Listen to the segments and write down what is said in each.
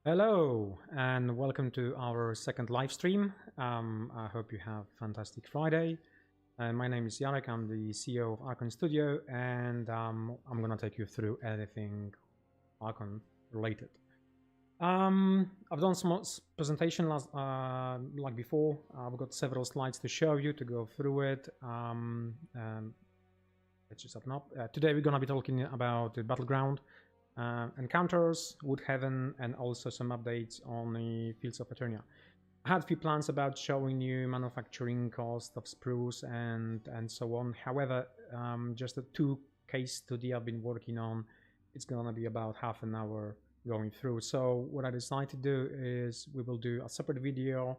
Hello and welcome to our second live stream. I hope you have a fantastic Friday. My name is Jarek, I'm the CEO of Archon Studio, and I'm going to take you through anything Archon related. I've done some presentation like before. I've got several slides to show you to go through it. Let's just open up. Today we're going to be talking about the Battleground encounters, Woodhaven, and also some updates on the Fields of Eternia. I had a few plans about showing you manufacturing cost of spruce and so on. However, just the two case study I've been working on, it's gonna be about half an hour going through. So what I decided to do is we will do a separate video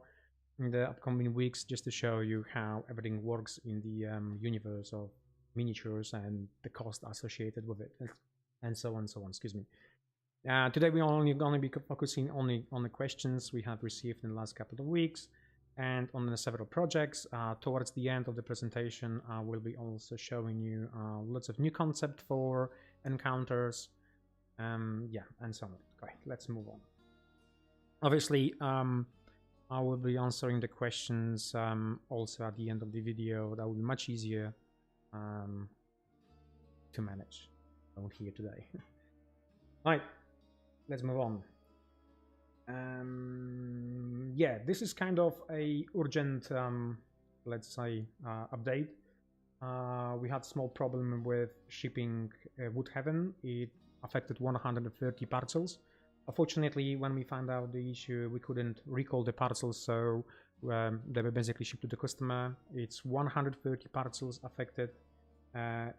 in the upcoming weeks just to show you how everything works in the universe of miniatures and the cost associated with it. And so on, excuse me. Today we're only going to be focusing only on the questions we have received in the last couple of weeks and on the several projects. Towards the end of the presentation, I will be also showing you lots of new concepts for encounters. Yeah, and so on. Okay, let's move on. Obviously, I will be answering the questions also at the end of the video. That will be much easier to manage here today. Right, let's move on. Yeah, this is kind of a urgent, let's say, update. We had a small problem with shipping Woodhaven. It affected 130 parcels. Unfortunately, when we found out the issue, we couldn't recall the parcels, so they were basically shipped to the customer. It's 130 parcels affected.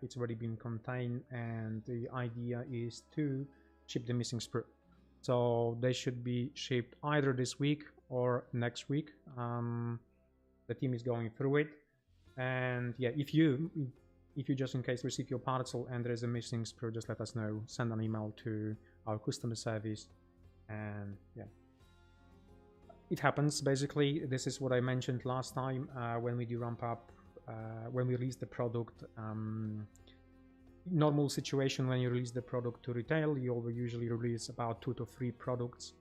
It's already been contained, and the idea is to ship the missing sprue. So they should be shipped either this week or next week. The team is going through it, and yeah, if you just in case receive your parcel and there is a missing sprue, just let us know. Send an email to our customer service, and yeah, it happens. Basically, this is what I mentioned last time when we do ramp up. When we release the product, normal situation when you release the product to retail, you will usually release about 2 to 3 products,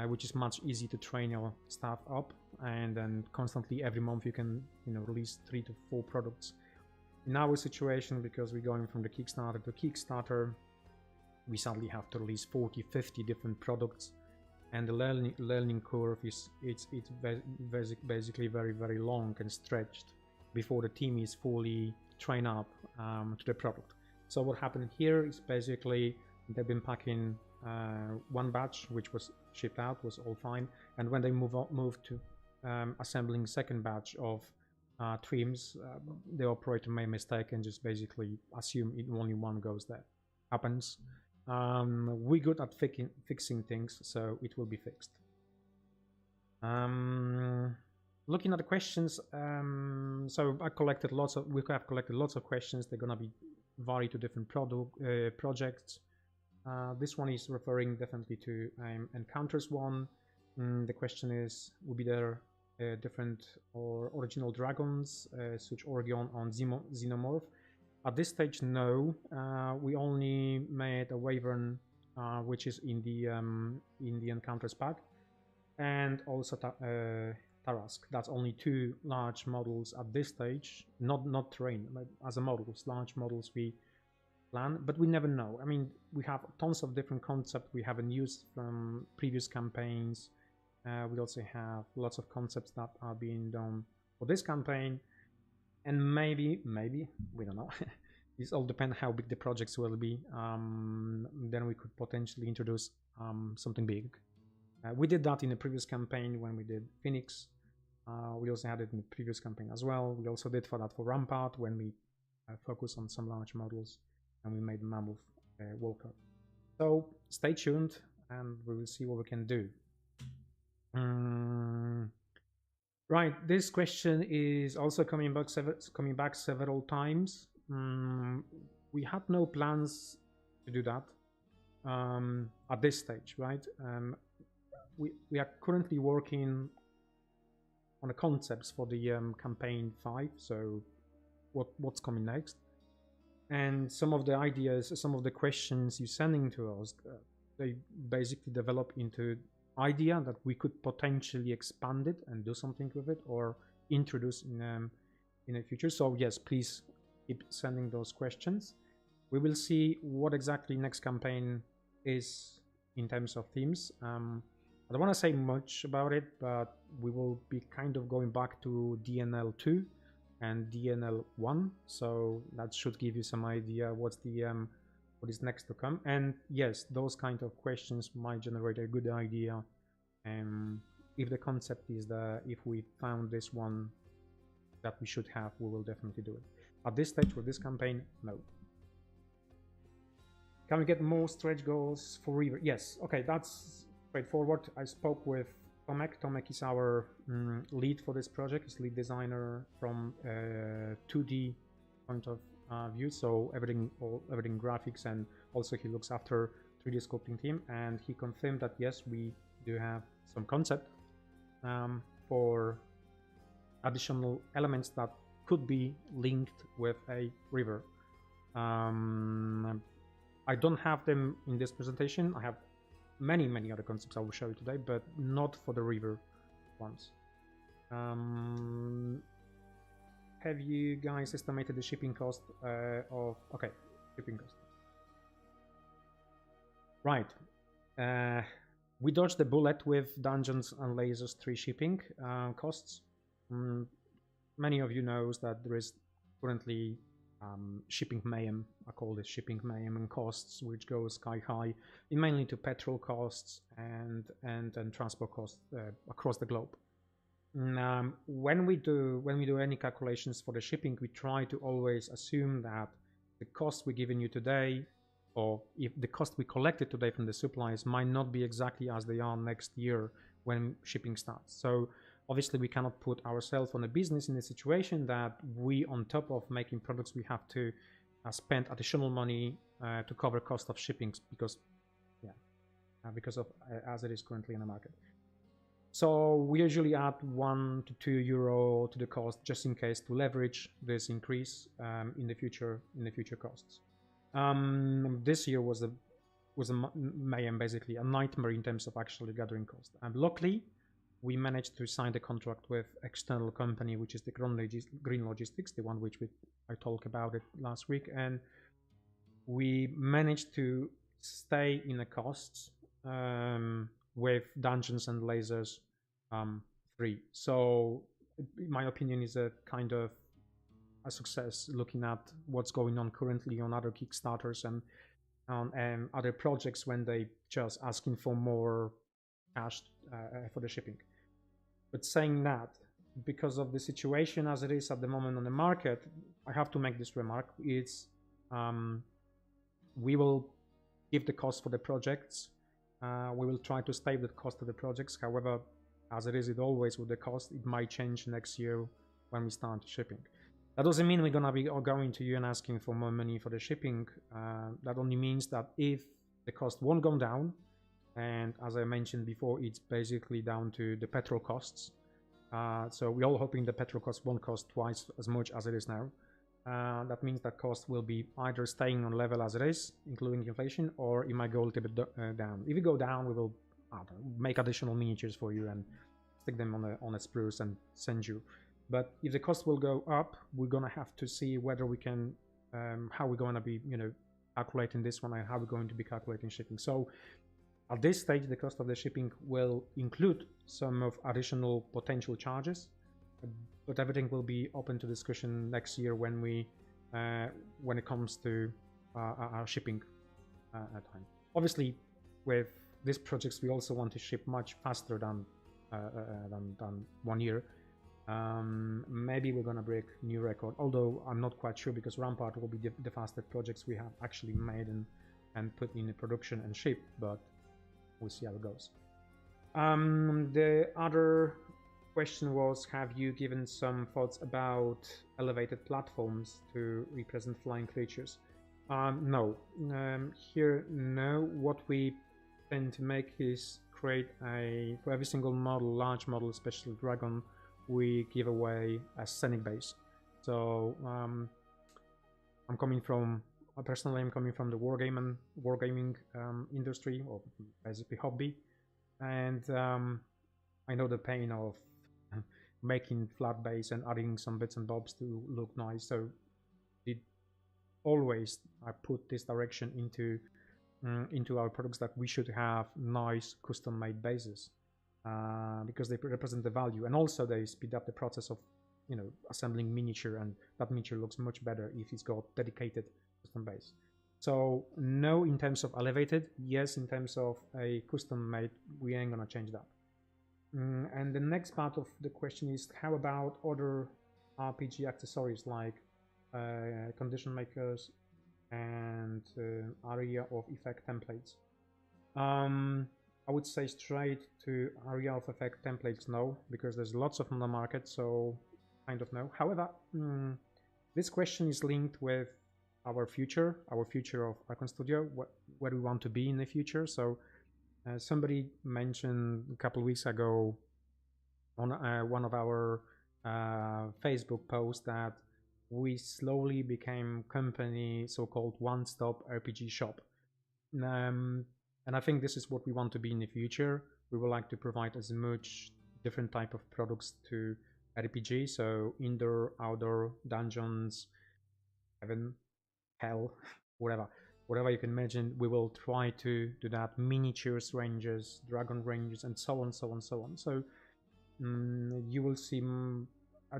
which is much easier to train your staff up, and then constantly every month you can release 3 to 4 products. In our situation, because we're going from the Kickstarter to Kickstarter, we suddenly have to release 40-50 different products, and the learning curve is basically very long and stretched before the team is fully trained up to the product. So what happened here is basically they've been packing one batch, which was shipped out, was all fine, and when they moved to assembling second batch of trims, the operator made a mistake and just basically assume only one goes there. Happens. We're good at fixing things, so it will be fixed. Looking at the questions, so we have collected lots of questions. They're gonna be vary to different projects. This one is referring definitely to encounters one. The question is, will be there different or original dragons, such Orgion on Xenomorph? At this stage, no. We only made a Wyvern, which is in the encounters pack, and also Tarask. That's only 2 large models at this stage, not terrain, but as a models, large models we plan, but we never know. I mean, we have tons of different concepts we haven't used from previous campaigns. We also have lots of concepts that are being done for this campaign, and maybe we don't know. This all depends how big the projects will be. Then we could potentially introduce something big. We did that in the previous campaign when we did Phoenix. We also had it in the previous campaign as well. We also did for Rampart when we focused on some large models and we made Mammoth Walker. So stay tuned and we will see what we can do. Right, this question is also coming back several times. We had no plans to do that at this stage, right? We are currently working on the concepts for the campaign 5, so what's coming next, and some of the ideas, some of the questions you're sending to us, they basically develop into idea that we could potentially expand it and do something with it or introduce in the future. So yes, please keep sending those questions. We will see what exactly next campaign is in terms of themes. I don't want to say much about it, but we will be kind of going back to DNL 2 and DNL 1, so that should give you some idea what's the what is next to come. And yes, those kind of questions might generate a good idea. If the concept is there, if we found this one that we should have, we will definitely do it. At this stage with this campaign, no. Can we get more stretch goals for River? Yes. Okay, that's straightforward. I spoke with Tomek. Tomek is our lead for this project. He's lead designer from 2D point of view, so everything graphics, and also he looks after 3D sculpting team. And he confirmed that yes, we do have some concept for additional elements that could be linked with a river. I don't have them in this presentation. I have many other concepts I will show you today, but not for the river ones. Have you guys estimated the shipping cost of... Okay, shipping cost. Right. We dodged the bullet with Dungeons and Lasers 3 shipping costs. Many of you knows that there is currently shipping mayhem. I call this shipping mayhem, and costs which go sky high, mainly to petrol costs and transport costs across the globe. When we do any calculations for the shipping, we try to always assume that the cost we're giving you today, or if the cost we collected today from the suppliers, might not be exactly as they are next year when shipping starts. So obviously we cannot put ourselves on a business in a situation that we, on top of making products, we have to spend additional money to cover cost of shipping because of as it is currently in the market. So we usually add 1 to 2 euro to the cost just in case to leverage this increase in the future costs. This year was a mayhem, basically a nightmare in terms of actually gathering cost. And luckily, we managed to sign the contract with external company, which is the Green Logistics, the one which I talked about it last week, and we managed to stay in the costs with Dungeons and Lasers 3. So in my opinion is a kind of a success, looking at what's going on currently on other Kickstarters and other projects when they just asking for more cash for the shipping. But saying that, because of the situation as it is at the moment on the market, I have to make this remark. It's we will give the cost for the projects. We will try to stay with the cost of the projects. However, as it always with the cost, it might change next year when we start shipping. That doesn't mean we're gonna be going to you and asking for more money for the shipping. That only means that if the cost won't go down, and as I mentioned before, it's basically down to the petrol costs. So we're all hoping the petrol cost won't cost twice as much as it is now. That means that cost will be either staying on level as it is, including inflation, or it might go a little bit down. If it go down, we will make additional miniatures for you and stick them on a spruce and send you. But if the cost will go up, we're gonna have to see whether we can, how we're gonna be, calculating this one and how we're going to be calculating shipping. So at this stage, the cost of the shipping will include some of additional potential charges, but everything will be open to discussion next year when it comes to our shipping time. Obviously, with these projects, we also want to ship much faster than 1 year. Maybe we're gonna break new record, although I'm not quite sure, because Rampart will be the fastest projects we have actually made and put in production and shipped, but we'll see how it goes. The other question was, have you given some thoughts about elevated platforms to represent flying creatures? No. Here, no. What we tend to make is create for every single model, large model, especially Dragon, we give away a scenic base. So personally I'm coming from the wargaming industry, or basically hobby. and I know the pain of making flat base and adding some bits and bobs to look nice. So it always I put this direction into our products, that we should have nice custom made bases, because they represent the value, and also they speed up the process of assembling miniature, and that miniature looks much better if it's got dedicated custom base. So no in terms of elevated, yes in terms of a custom made, we ain't gonna change that. And the next part of the question is, how about other RPG accessories like condition makers and area of effect templates? I would say straight to area of effect templates, no, because there's lots of them on the market, so kind of no. However, this question is linked with our future of Archon Studio, where we want to be in the future. So somebody mentioned a couple of weeks ago on one of our Facebook posts that we slowly became company so-called one-stop RPG shop. And I think this is what we want to be in the future. We would like to provide as much different type of products to RPG, so indoor, outdoor, dungeons, heaven, hell, whatever you can imagine. We will try to do that. Miniatures ranges, dragon ranges, and so on. So you will see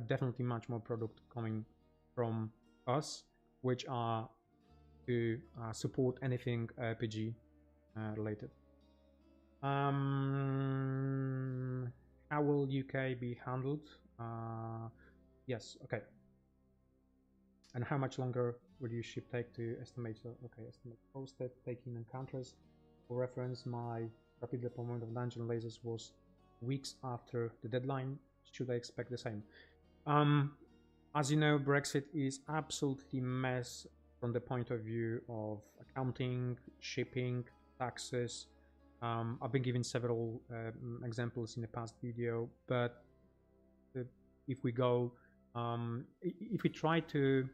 definitely much more product coming from us, which are to support anything RPG related. How will UK be handled? Yes, okay. And how much longer will your ship take to estimate? So, okay, estimate posted, taking encounters. For reference, my rapid deployment of dungeon lasers was weeks after the deadline. Should I expect the same? As you know, Brexit is absolutely mess from the point of view of accounting, shipping, taxes. I've been giving several examples in the past video, but if we go, if we try to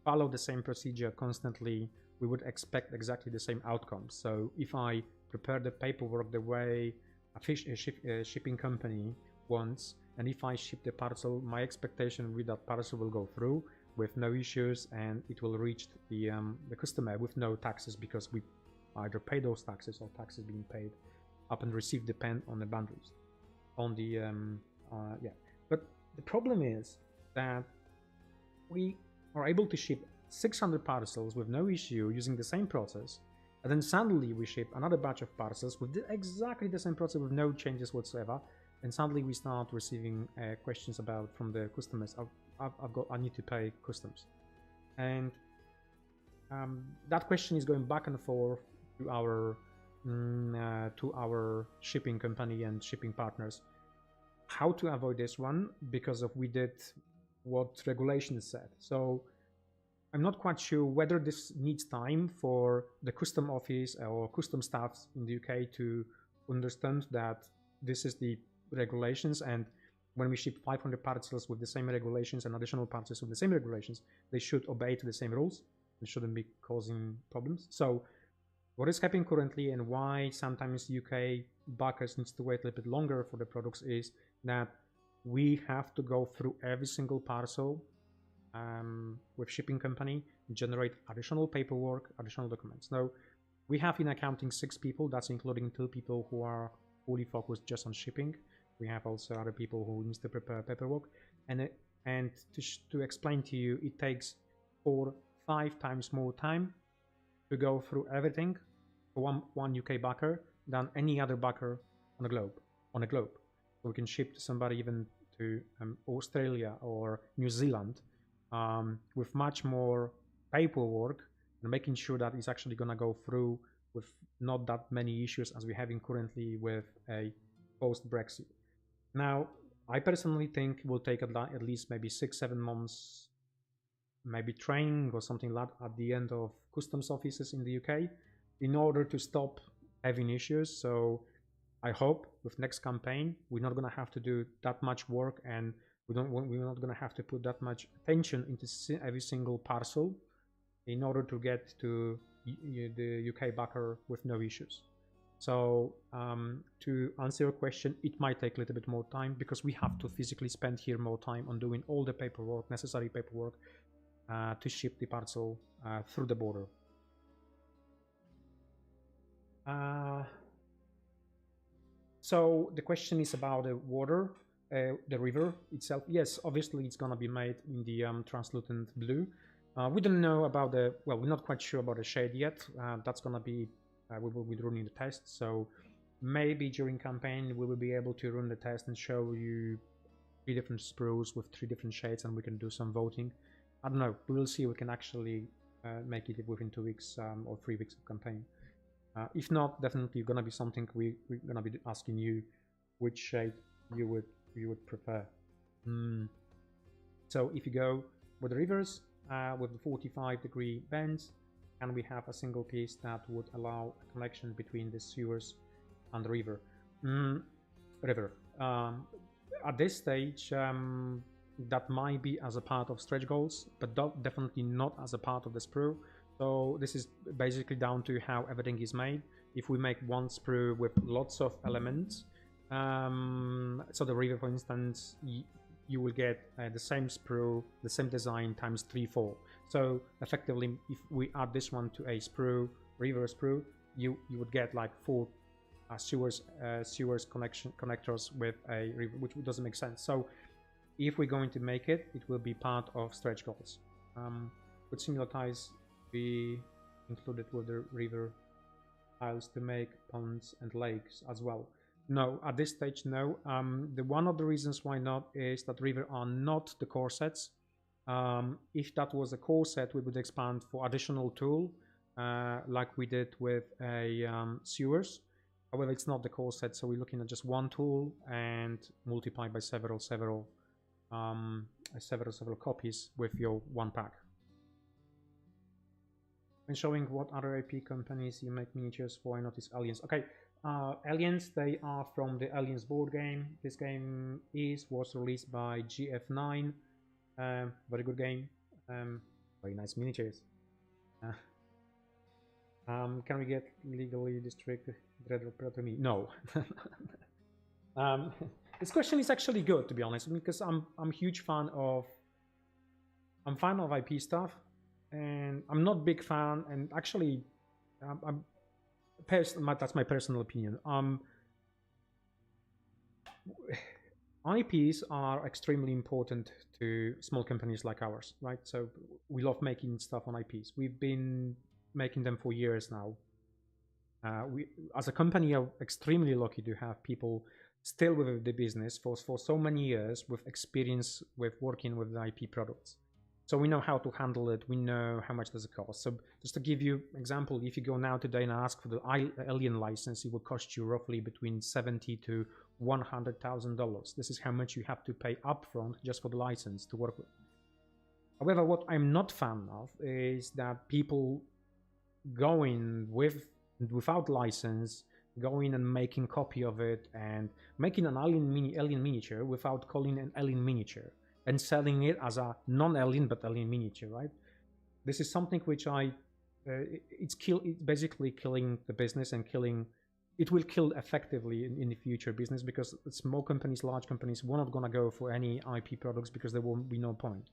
follow the same procedure constantly, we would expect exactly the same outcomes. So if I prepare the paperwork the way a shipping company wants, and if I ship the parcel, my expectation with that parcel will go through with no issues, and it will reach the customer with no taxes, because we either pay those taxes or taxes being paid up and received depend on the boundaries. On the yeah, but the problem is that we are able to ship 600 parcels with no issue using the same process, and then suddenly we ship another batch of parcels with exactly the same process with no changes whatsoever, and suddenly we start receiving questions about from the customers. I need to pay customs, and that question is going back and forth to our shipping company and shipping partners. How to avoid this one? Because of we did what regulations said. So I'm not quite sure whether this needs time for the custom office or custom staffs in the UK to understand that this is the regulations, and when we ship 500 parcels with the same regulations and additional parcels with the same regulations, they should obey to the same rules and shouldn't be causing problems. So what is happening currently, and why sometimes UK backers needs to wait a little bit longer for the products, is that we have to go through every single parcel with shipping company, generate additional paperwork, additional documents. Now, we have in accounting 6 people, that's including 2 people who are fully focused just on shipping. We have also other people who needs to prepare paperwork, and to explain to you, it takes 4-5 times more time to go through everything for one UK backer than any other backer on the globe. So we can ship to somebody even to Australia or New Zealand with much more paperwork and making sure that it's actually gonna go through with not that many issues as we're having currently with a post-Brexit. Now, I personally think it will take at least maybe 6-7 months, maybe training or something like that at the end of customs offices in the UK in order to stop having issues. So I hope with next campaign we're not going to have to do that much work, and we're not going to have to put that much attention into every single parcel in order to get to the UK backer with no issues. So to answer your question, it might take a little bit more time because we have to physically spend here more time on doing all the paperwork, necessary paperwork to ship the parcel through the border. So the question is about the water, the river itself. Yes, obviously it's gonna be made in the translucent blue. We don't know about the, well, we're not quite sure about the shade yet. That's gonna be, we will be running the test. So maybe during campaign we will be able to run the test and show you 3 different sprues with 3 different shades, and we can do some voting. I don't know. We will see. We can actually make it within 2 weeks or 3 weeks of campaign. If not, definitely gonna be something we're gonna be asking you which shade you would prefer. So if you go with the rivers with the 45-degree bends, and we have a single piece that would allow a connection between the sewers and the river. At this stage, that might be as a part of stretch goals, but definitely not as a part of the sprue. So this is basically down to how everything is made. If we make one sprue with lots of elements, so the river, for instance, you will get the same sprue, the same design times 3, 4. So effectively, if we add this one to a sprue, river sprue, you would get like 4 sewers connectors with a river, which doesn't make sense. So if we're going to make it, it will be part of stretch goals. With singular ties be included with the river tiles to make ponds and lakes as well. No, at this stage, no. One of the reasons why not is that river are not the core sets. If that was a core set, we would expand for additional tool, like we did with a sewers. However, it's not the core set, so we're looking at just one tool and multiply by several copies with your one pack. When showing what other IP companies you make miniatures for, I notice Aliens. Okay, Aliens, they are from the Aliens board game. This game was released by GF9. Very good game. Very nice miniatures. Can we get legally district Dreadnought Predator me? No. This question is actually good, to be honest, because I'm a huge fan of IP stuff, and I'm not big fan, and actually that's my personal opinion. IPs are extremely important to small companies like ours, right? So we love making stuff on IPs. We've been making them for years now. We, as a company, are extremely lucky to have people still with the business for so many years with experience with working with the IP products. So we know how to handle it. We know how much does it cost. So just to give you an example, if you go now today and ask for the Alien license, it will cost you roughly between $70,000 to $100,000. This is how much you have to pay upfront just for the license to work with. However, what I'm not fan of is that people going without license, going and making copy of it and making an alien miniature without calling an alien miniature and selling it as a non-alien but alien miniature, right? This is something which it's basically killing the business and it will kill effectively in the future business, because small companies, large companies, we're not gonna go for any IP products because there won't be no point.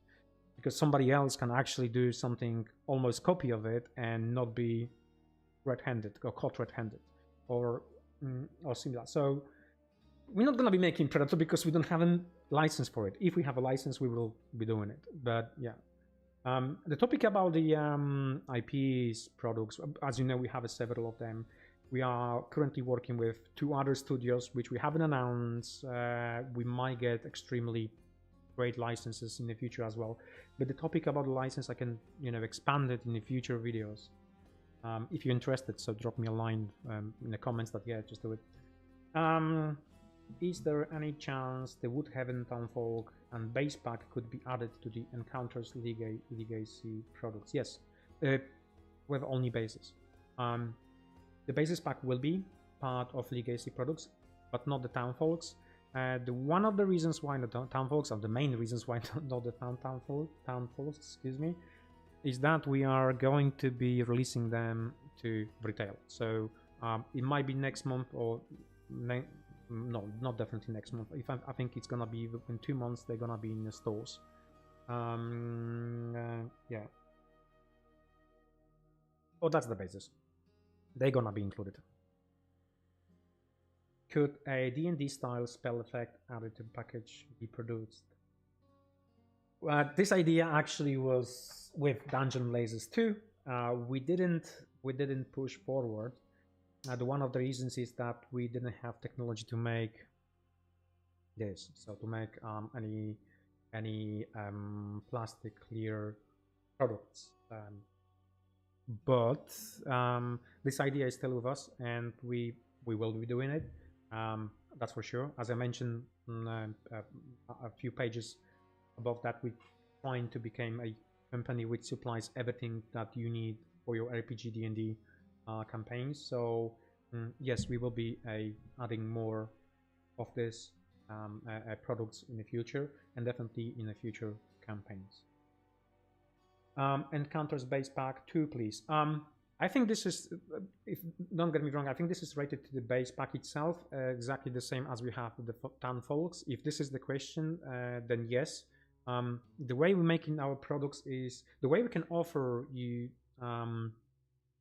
Because somebody else can actually do something almost copy of it and not be red-handed or caught red-handed or similar. So we're not going to be making Predator because we don't have a license for it. If we have a license, we will be doing it. But yeah, the topic about the IPs products, as you know, we have several of them. We are currently working with 2 other studios, which we haven't announced. We might get extremely great licenses in the future as well. But the topic about the license, I can expand it in the future videos. If you're interested, so drop me a line in the comments that, yeah, just do it. Is there any chance the Woodhaven Townfolk and base pack could be added to the Encounters Legacy products? Yes, with only bases. The bases pack will be part of Legacy products, but not the Townfolks. One of the reasons why the Townfolks, or the main reasons why not the Townfolks, excuse me, is that we are going to be releasing them to retail. So It might be next month or no, not definitely next month. I think it's gonna be in 2 months. They're gonna be in the stores. Yeah. Oh, that's the basis. They're gonna be included. Could a D&D style spell effect added to the package be produced? This idea actually was with Dungeon Lasers too. We didn't push forward. One of the reasons is that we didn't have technology to make this, so to make any plastic clear products. But this idea is still with us, and we will be doing it. That's for sure. As I mentioned a few pages above that, we're trying to become a company which supplies everything that you need for your RPG D&D campaigns. So yes, we will be adding more of this products in the future, and definitely in the future campaigns. Encounters base pack 2, please. I think this is, if don't get me wrong, I think this is rated to the base pack itself, exactly the same as we have with the Town Folks. If this is the question, then yes. The way we're making our products is, the way we can offer you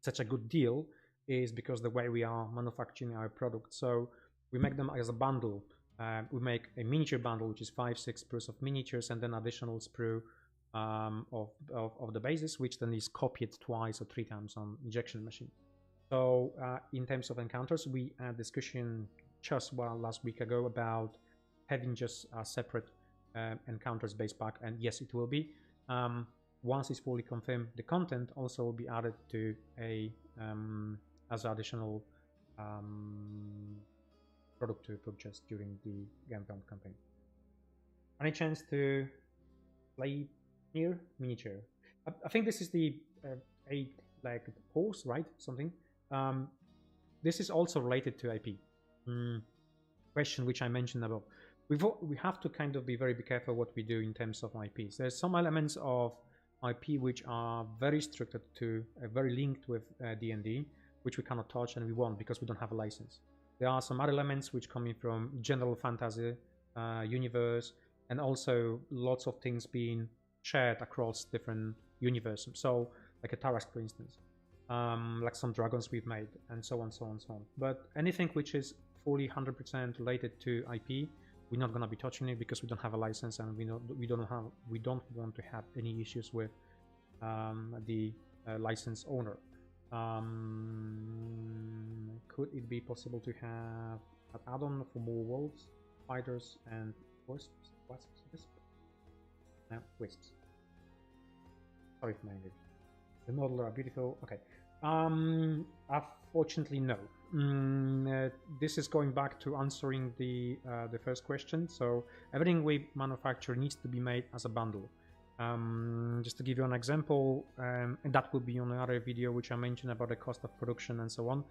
such a good deal is because the way we are manufacturing our products. So we make them as a bundle. We make a miniature bundle, which is 5-6 sprues of miniatures, and then additional sprue of the bases, which then is copied twice or 3 times on injection machine. So in terms of encounters, we had a discussion just last week ago about having just a separate encounters base pack, and yes, it will be. Once it's fully confirmed, the content also will be added to a as additional product to purchase during the Battleground campaign. Any chance to play here miniature? I think this is the like horse, right? Something. This is also related to IP. Question which I mentioned above. We have to kind of be very careful what we do in terms of IPs. There's some elements of IP which are very restricted to, very linked with D&D, which we cannot touch and we won't because we don't have a license. There are some other elements which coming from general fantasy universe, and also lots of things being shared across different universes. So like a Tarask, for instance, like some dragons we've made, and so on, so on, so on. But anything which is fully 100% related to IP, we're not gonna be touching it because we don't have a license, and we don't want to have any issues with the license owner. Could it be possible to have an add-on for more wolves, spiders, and wisps? Wisps. Sorry for my English. The models are beautiful. Okay. Unfortunately, no. This is going back to answering the first question. So everything we manufacture needs to be made as a bundle. Just to give you an example, and that will be on another video which I mentioned about the cost of production and so on.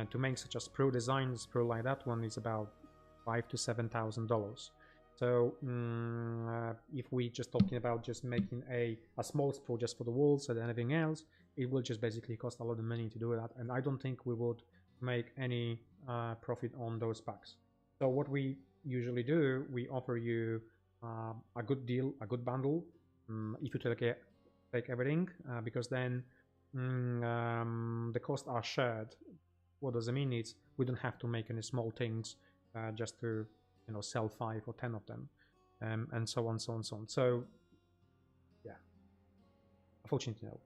To make such a sprue design, sprue like that one is about $5,000 to $7,000. So if we just talking about just making a small sprue just for the walls and anything else, it will just basically cost a lot of money to do that, and I don't think we would make any profit on those packs. So what we usually do, we offer you a good deal, a good bundle, if you take everything, because then the costs are shared. What does it mean? It's we don't have to make any small things just to sell 5 or 10 of them, and so on, so on, so on. So yeah, unfortunately no.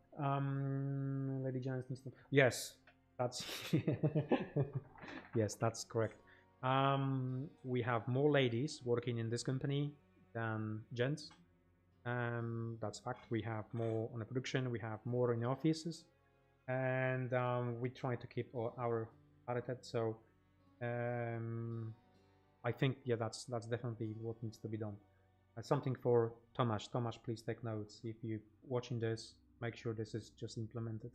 Lady Janice, yes, that's yes, that's correct. We have more ladies working in this company than gents. That's fact. We have more on the production, we have more in the offices, and we try to keep our parity. So I think, yeah, that's definitely what needs to be done. Something for Tomasz. Tomasz, please take notes. If you're watching this, make sure this is just implemented.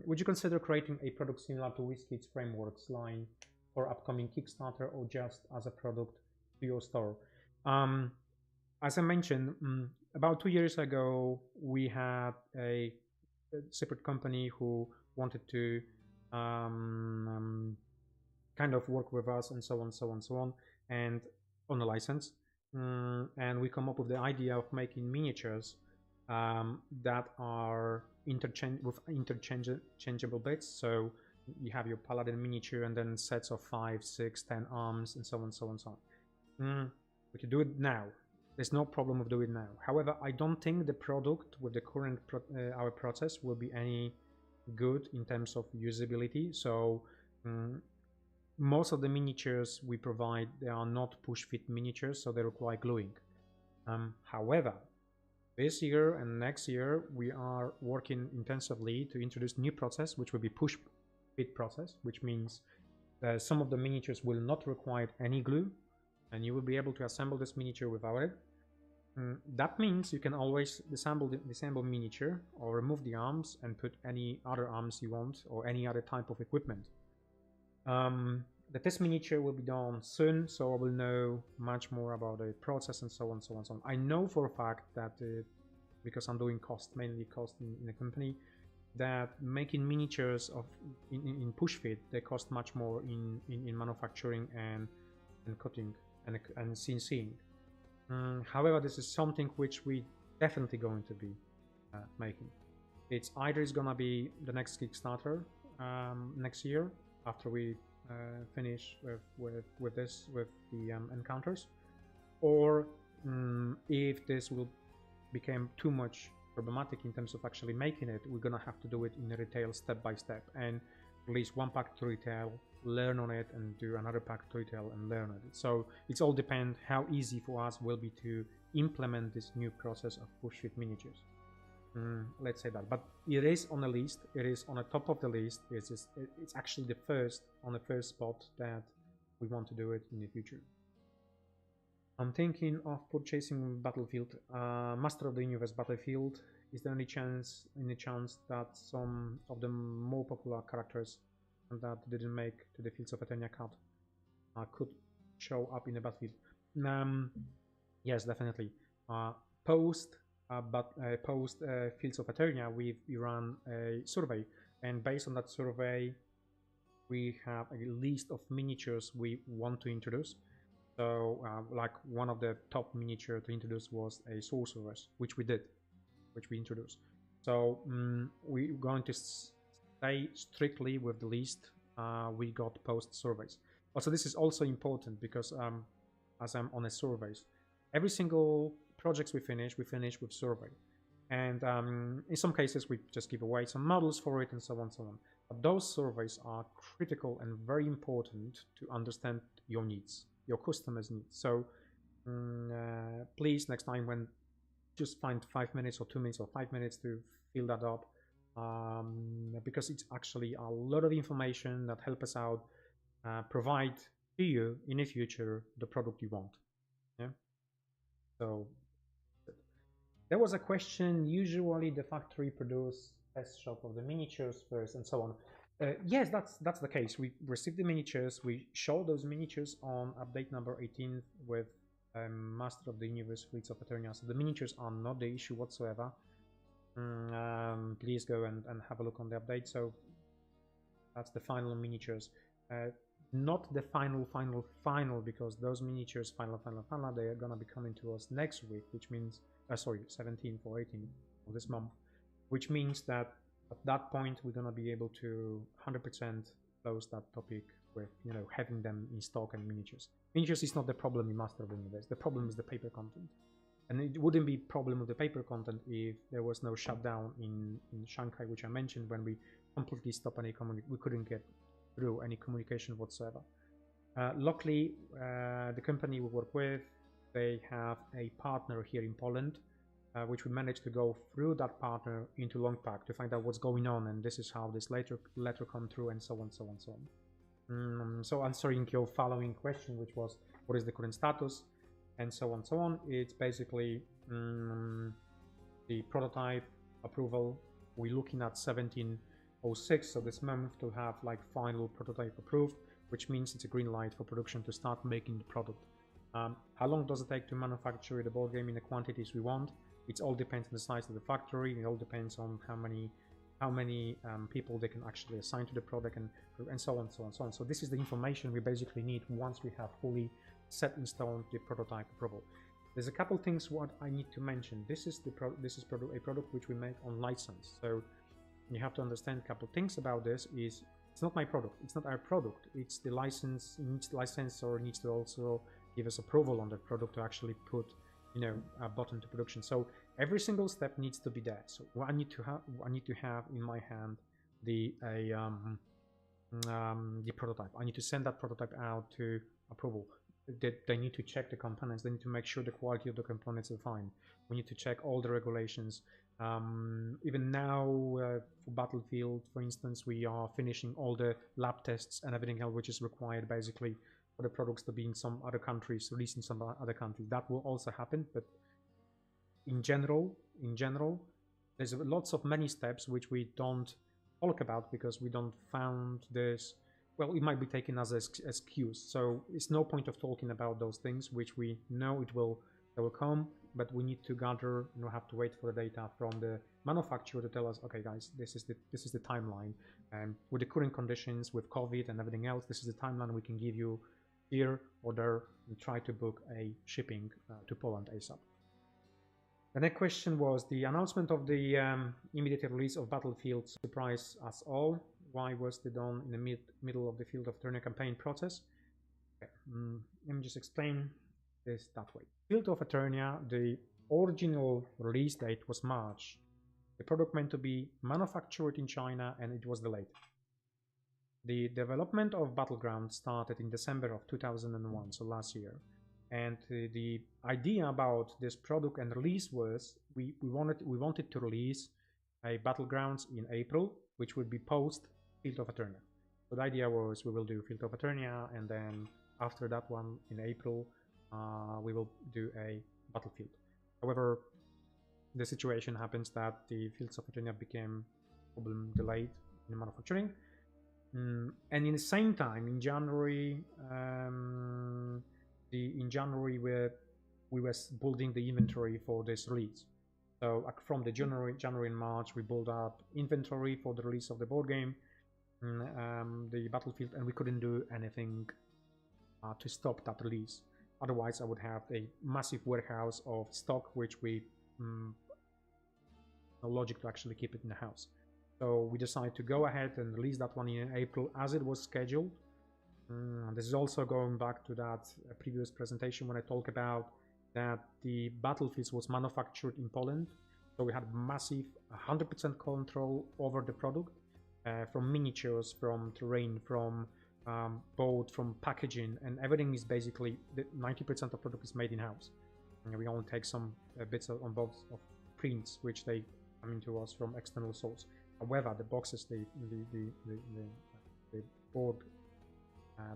Would you consider creating a product similar to WizKids Frameworks line for upcoming Kickstarter, or just as a product to your store? As I mentioned, about 2 years ago, we had a separate company who wanted to kind of work with us, and so on, so on, so on, and on a license. And we come up with the idea of making miniatures that are interchangeable bits. So you have your paladin miniature and then sets of 5, 6, 10 arms, and so on, so on, so on. We could do it now. There's no problem with doing it now. However, I don't think the product with the current our process will be any good in terms of usability. So most of the miniatures we provide, they are not push fit miniatures, so they require gluing. However, this year and next year we are working intensively to introduce new process, which will be push fit process, which means some of the miniatures will not require any glue, and you will be able to assemble this miniature without it. That means you can always disassemble miniature or remove the arms and put any other arms you want or any other type of equipment. The test miniature will be done soon, so I will know much more about the process and so on, so on, so on. I know for a fact that because I'm doing mainly cost in a company, that making miniatures in push fit, they cost much more in manufacturing and cutting and CNCing. However, this is something which we definitely going to be making. It's either is gonna be the next Kickstarter next year after we finish with the encounters, or if this will become too much problematic in terms of actually making it, we're gonna have to do it in retail step by step and release one pack to retail, learn on it, and do another pack to retail and learn on it. So it's all depend how easy for us will be to implement this new process of push fit miniatures. Let's say that, but it is on the list. It is on the top of the list. It's actually the first spot that we want to do it in the future. I'm thinking of purchasing Battlefield, Master of the Universe Battlefield. Is there any chance that some of the more popular characters that didn't make to the Fields of Eternia cut could show up in the Battlefield? Yes, definitely. Post Fields of Eternia, we ran a survey, and based on that survey, we have a list of miniatures we want to introduce. So, like one of the top miniature to introduce was a sorceress, which we introduced. So we're going to stay strictly with the list we got post surveys. Also, this is also important because as I'm on a surveys, every single projects we finish with survey, and in some cases we just give away some models for it and so on, so on. But those surveys are critical and very important to understand your needs, your customers' needs. So please, next time when just find 5 minutes or 2 minutes or 5 minutes to fill that up, because it's actually a lot of information that help us out provide to you in the future the product you want. Yeah. So there was a question, usually the factory produce test shot of the miniatures first and so on. Yes, that's the case. We received the miniatures, we show those miniatures on update number 18 with Master of the Universe Fleets of Eternia. So the miniatures are not the issue whatsoever. Please go and have a look on the update. So that's the final miniatures. Not the final, because those miniatures final, they are gonna be coming to us next week, which means 17th or 18th of this month, which means that at that point we're gonna be able to 100% close that topic with, you know, having them in stock and miniatures. Miniatures is not the problem in Master of the Universe. The problem is the paper content, and it wouldn't be problem with the paper content if there was no shutdown in Shanghai, which I mentioned, when we completely stopped any we couldn't get through any communication whatsoever. Luckily, the company we work with, they have a partner here in Poland, which we managed to go through that partner into Longpack to find out what's going on, and this is how this letter come through, and so on, so on, so on. So answering your following question, which was what is the current status, and so on, so on. It's basically the prototype approval. We're looking at 1706, so this month, to have like final prototype approved, which means it's a green light for production to start making the product. How long does it take to manufacture the board game in the quantities we want? It all depends on the size of the factory. It all depends on how many how many people they can actually assign to the product, and so on, so on, so on. So this is the information we basically need once we have fully set in stone the prototype approval. There's a couple things what I need to mention. This is a product which we make on license. So you have to understand a couple things about this. Is it's not my product, it's not our product, it's the license. Licensor needs to also give us approval on the product to actually put, you know, a button to production. So every single step needs to be there. So I need to have in my hand the prototype. I need to send that prototype out to approval. They need to check the components. They need to make sure the quality of the components are fine. We need to check all the regulations. Even now, for Battlefield, for instance, we are finishing all the lab tests and everything else which is required basically for the products to be in some other countries, released in some other countries. That will also happen, but in general, there's lots of many steps which we don't talk about because we don't found this. Well, it might be taken as an excuse. So it's no point of talking about those things which we know they will come, but we need to gather, you know, have to wait for the data from the manufacturer to tell us, okay, guys, this is the timeline, and with the current conditions with COVID and everything else, this is the timeline we can give you here or there, and try to book a shipping to Poland ASAP. The next question was the announcement of the immediate release of Battlefield surprised us all. Why was it done in the middle of the Field of Eternia campaign process? Okay. Let me just explain this that way. Field of Eternia, the original release date was March. The product meant to be manufactured in China, and it was delayed. The development of Battleground started in December of 2001, so last year. And the idea about this product and release was we wanted to release a Battlegrounds in April, which would be post Field of Eternia. So the idea was we will do Field of Eternia, and then after that one in April, we will do a Battlefield. However, the situation happens that the Fields of Eternia became delayed in manufacturing, and in the same time in January, we were building the inventory for this release. So from the January and March, we built up inventory for the release of the board game, the Battlefield, and we couldn't do anything to stop that release. Otherwise, I would have a massive warehouse of stock, which we no logic to actually keep it in the house. So we decided to go ahead and release that one in April as it was scheduled. This is also going back to that previous presentation when I talked about that the Battlefield was manufactured in Poland. So we had massive 100% control over the product, from miniatures, from terrain, from boat, from packaging, and everything is basically 90% of the product is made in house. And we only take some bits on bobs of prints which they come into us from external source. However, the boxes, the board,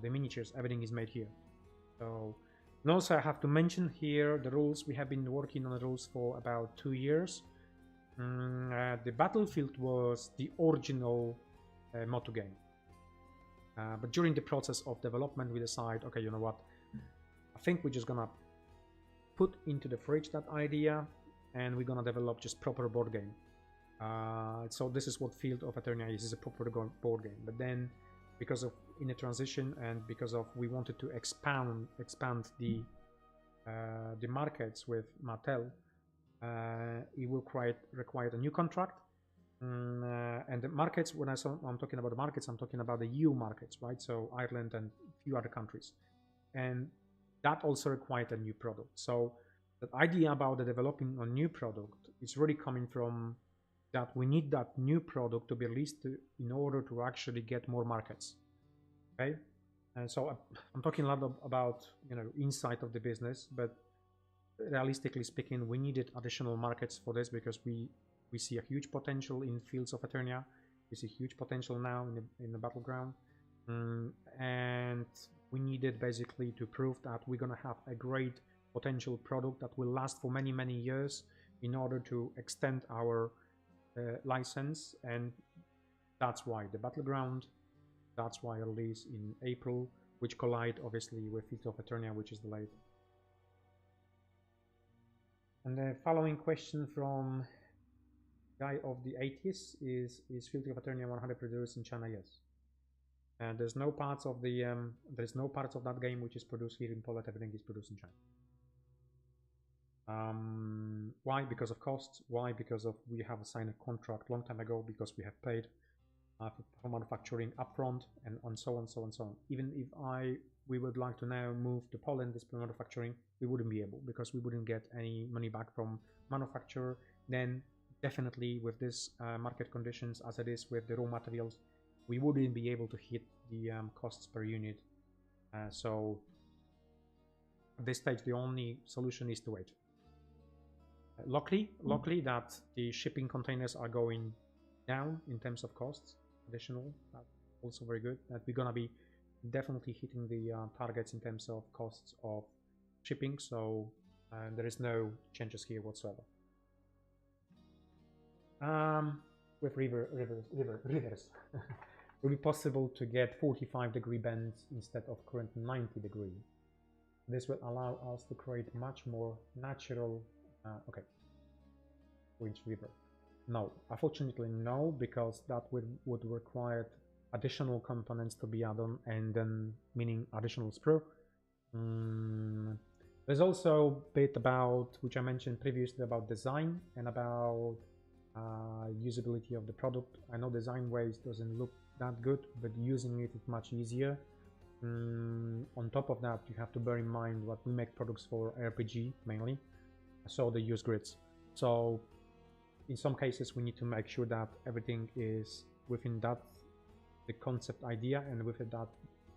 the miniatures, everything is made here. So, and also I have to mention here the rules. We have been working on the rules for about 2 years. The Battlefield was the original Moto game. But during the process of development, we decide, okay, you know what? I think we're just gonna put into the fridge that idea, and we're gonna develop just proper board game. So this is what Field of Eternia is a proper board game. But then, because of in a transition and because of we wanted to expand the markets with Mattel, it will require a new contract. And the markets, when I'm talking about the markets, I'm talking about the EU markets, right? So Ireland and a few other countries. And that also required a new product. So the idea about the developing a new product is really coming from that we need that new product to be released in order to actually get more markets. Okay, and so I'm talking a lot about, you know, inside of the business, but realistically speaking, we needed additional markets for this because we see a huge potential in Fields of Eternia. We see huge potential now in the Battleground, and we needed basically to prove that we're gonna have a great potential product that will last for many years in order to extend our license. And that's why the Battleground, that's why I release in April, which collide obviously with Field of Eternia, which is delayed. And the following question from guy of the 80s is Field of Eternia 100 produced in China? Yes. And there's no parts of that game which is produced here in Poland. Everything is produced in China. Why? Because of costs. Why? Because of we have signed a contract long time ago, because we have paid for manufacturing upfront, and so on, so on, so on. Even if we would like to now move to Poland, this manufacturing, we wouldn't be able, because we wouldn't get any money back from manufacturer. Then definitely with this market conditions as it is with the raw materials, we wouldn't be able to hit the costs per unit. So at this stage, the only solution is to wait. Luckily that the shipping containers are going down in terms of costs. Additional, that's also very good. That we're gonna be definitely hitting the targets in terms of costs of shipping. So there is no changes here whatsoever. With rivers, will be possible to get 45-degree bends instead of current 90-degree. This will allow us to create much more natural. Okay. Which river? No, unfortunately no, because that would require additional components to be added on, and then meaning additional sprue. There's also a bit about, which I mentioned previously, about design and about usability of the product. I know design ways doesn't look that good, but using it is much easier. On top of that, you have to bear in mind what we make products for RPG mainly, so they use grids. So in some cases we need to make sure that everything is within that the concept idea, and within that,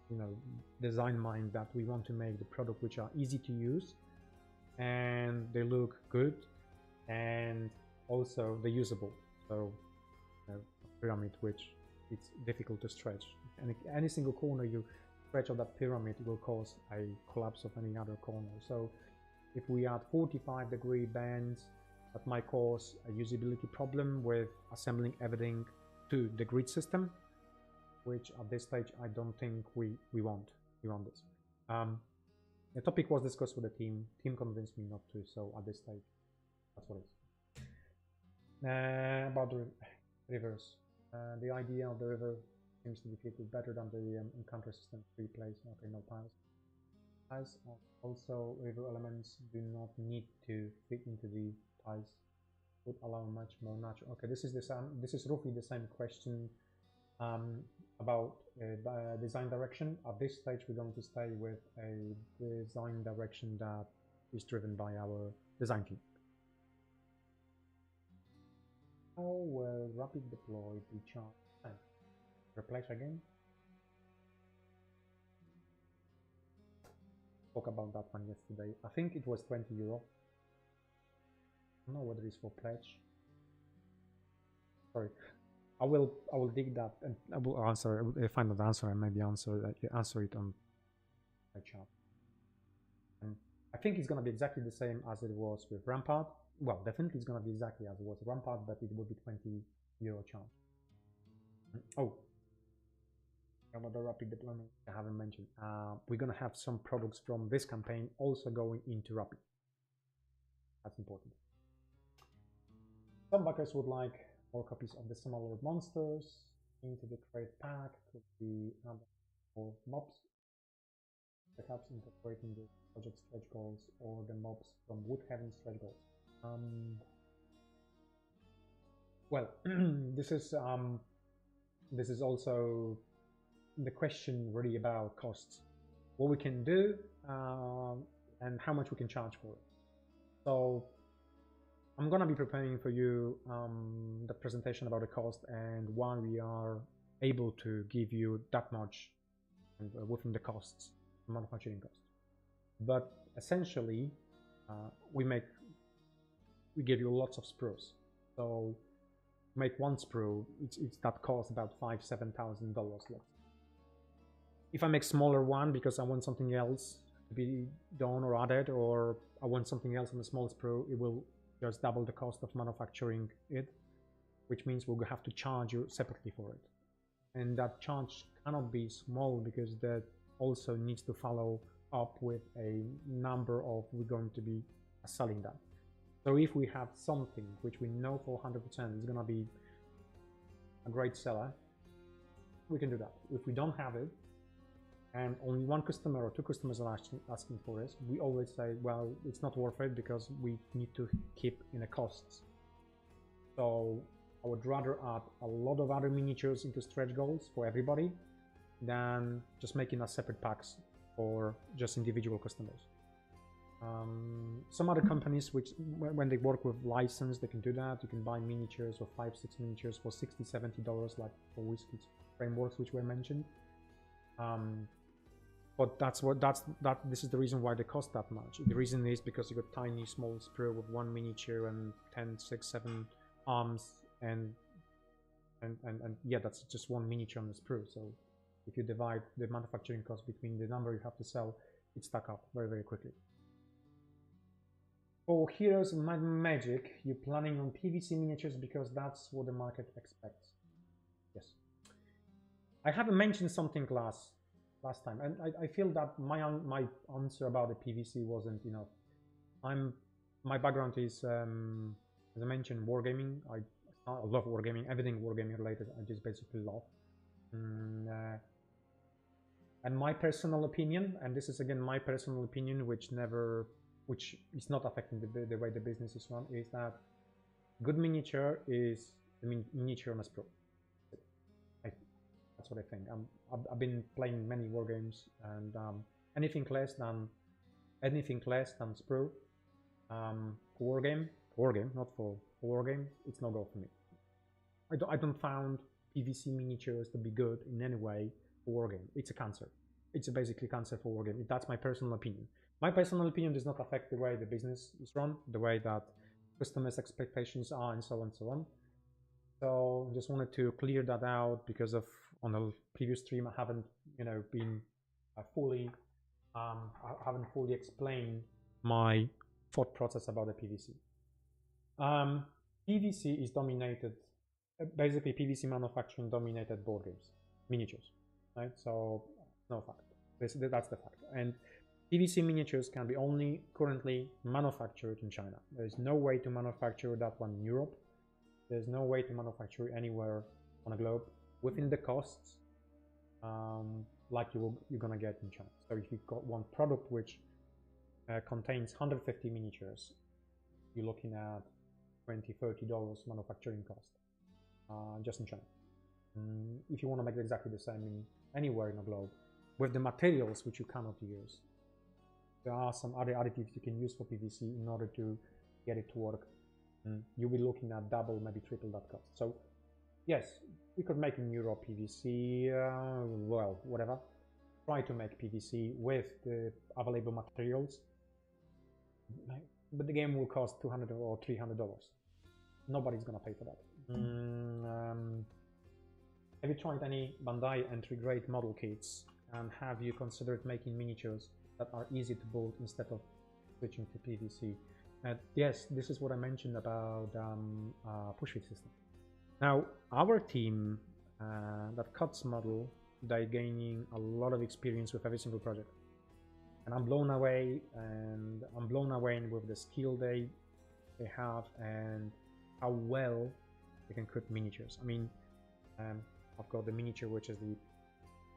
you know, design mind, that we want to make the product which are easy to use and they look good and also they're usable. So a pyramid which it's difficult to stretch, and any single corner you stretch of that pyramid will cause a collapse of any other corner. So if we add 45-degree bands, that might cause a usability problem with assembling everything to the grid system, which at this stage I don't think we want this. The topic was discussed with the team. Team convinced me not to, so at this stage, that's what it is. About the rivers, the idea of the river seems to be fitted better than the encounter system 3 place. Okay, no piles. As also, river elements do not need to fit into the tiles. Would allow much more natural. Okay, this is roughly the same question about design direction. At this stage, we're going to stay with a design direction that is driven by our design team. How will rapid deploy be charged? Replace again. Spoke about that one yesterday. I think it was 20 euro. I don't know whether it's for pledge. Sorry, I will dig that and I will answer. I will find that answer and maybe answer it on my chat. And I think it's gonna be exactly the same as it was with Rampart. Well, definitely it's gonna be exactly as it was with Rampart, but it will be 20 euro charge. Oh, about the rapid deployment, I haven't mentioned. We're gonna have some products from this campaign also going into rapid. That's important. Some backers would like more copies of the smaller monsters into the crate pack. Could be more mobs, perhaps incorporating the project stretch goals or the mobs from Woodhaven stretch goals. Well, this is also the question really about costs, what we can do and how much we can charge for it. So I'm gonna be preparing for you the presentation about the cost and why we are able to give you that much within the costs, manufacturing costs. But essentially, we give you lots of sprues. So make one sprue, it's that costs about $5,000–7,000. If I make smaller one because I want something else to be done or added, or I want something else on the small sprue, it will just double the cost of manufacturing it, which means we'll have to charge you separately for it. And that charge cannot be small because that also needs to follow up with a number of we're going to be selling that. So if we have something which we know for 100% is gonna be a great seller, we can do that. If we don't have it, and only one customer or two customers are asking for this, we always say, well, it's not worth it because we need to keep in the costs. So I would rather add a lot of other miniatures into stretch goals for everybody than just making a separate packs for just individual customers. Some other companies, which when they work with license, they can do that. You can buy miniatures or 5-6 miniatures for $60-70, like for Whiskey frameworks, which were mentioned. But this is the reason why they cost that much. The reason is because you got tiny small sprue with one miniature and 10, 6, 7 arms, and yeah, that's just one miniature on the sprue. So if you divide the manufacturing cost between the number you have to sell, it stack up very, very quickly. For Heroes and Might and Magic, you're planning on PVC miniatures because that's what the market expects. Yes. I haven't mentioned something last time, and I feel that my answer about the PVC wasn't enough. My background is, as I mentioned, wargaming. I love wargaming, everything wargaming related. I just basically love. And my personal opinion, and this is again my personal opinion, which is not affecting the way the business is run, is that good miniature is the miniature on a sprue. That's what I think. I've been playing many war games, and anything less than sprue war game, not for war game, it's no go for me. I don't found PVC miniatures to be good in any way for war game. It's a cancer. It's basically cancer for war game. That's my personal opinion. My personal opinion does not affect the way the business is run, the way that customers' expectations are, and so on and so on. So just wanted to clear that out because on the previous stream I haven't been fully I haven't fully explained my thought process about the PVC. PVC is dominated, basically PVC manufacturing dominated board games, miniatures, right? So no fact. That's the fact. And PVC miniatures can be only currently manufactured in China. There is no way to manufacture that one in Europe. There's no way to manufacture anywhere on the globe within the costs like you're gonna get in China. So if you've got one product which contains 150 miniatures, you're looking at $20-30 manufacturing cost just in China. If you want to make it exactly the same in anywhere in the globe with the materials which you cannot use, there are some other additives you can use for PVC in order to get it to work. You'll be looking at double, maybe triple that cost. So yes, we could make in Europe PVC, well, whatever. Try to make PVC with the available materials, but the game will cost $200 or $300. Nobody's gonna pay for that. Have you tried any Bandai entry grade model kits, and have you considered making miniatures that are easy to build instead of switching to PVC? Yes, this is what I mentioned about push-fit system. Now, our team that cuts model, they're gaining a lot of experience with every single project, and I'm blown away. With the skill they have and how well they can cut miniatures. I mean, I've got the miniature which is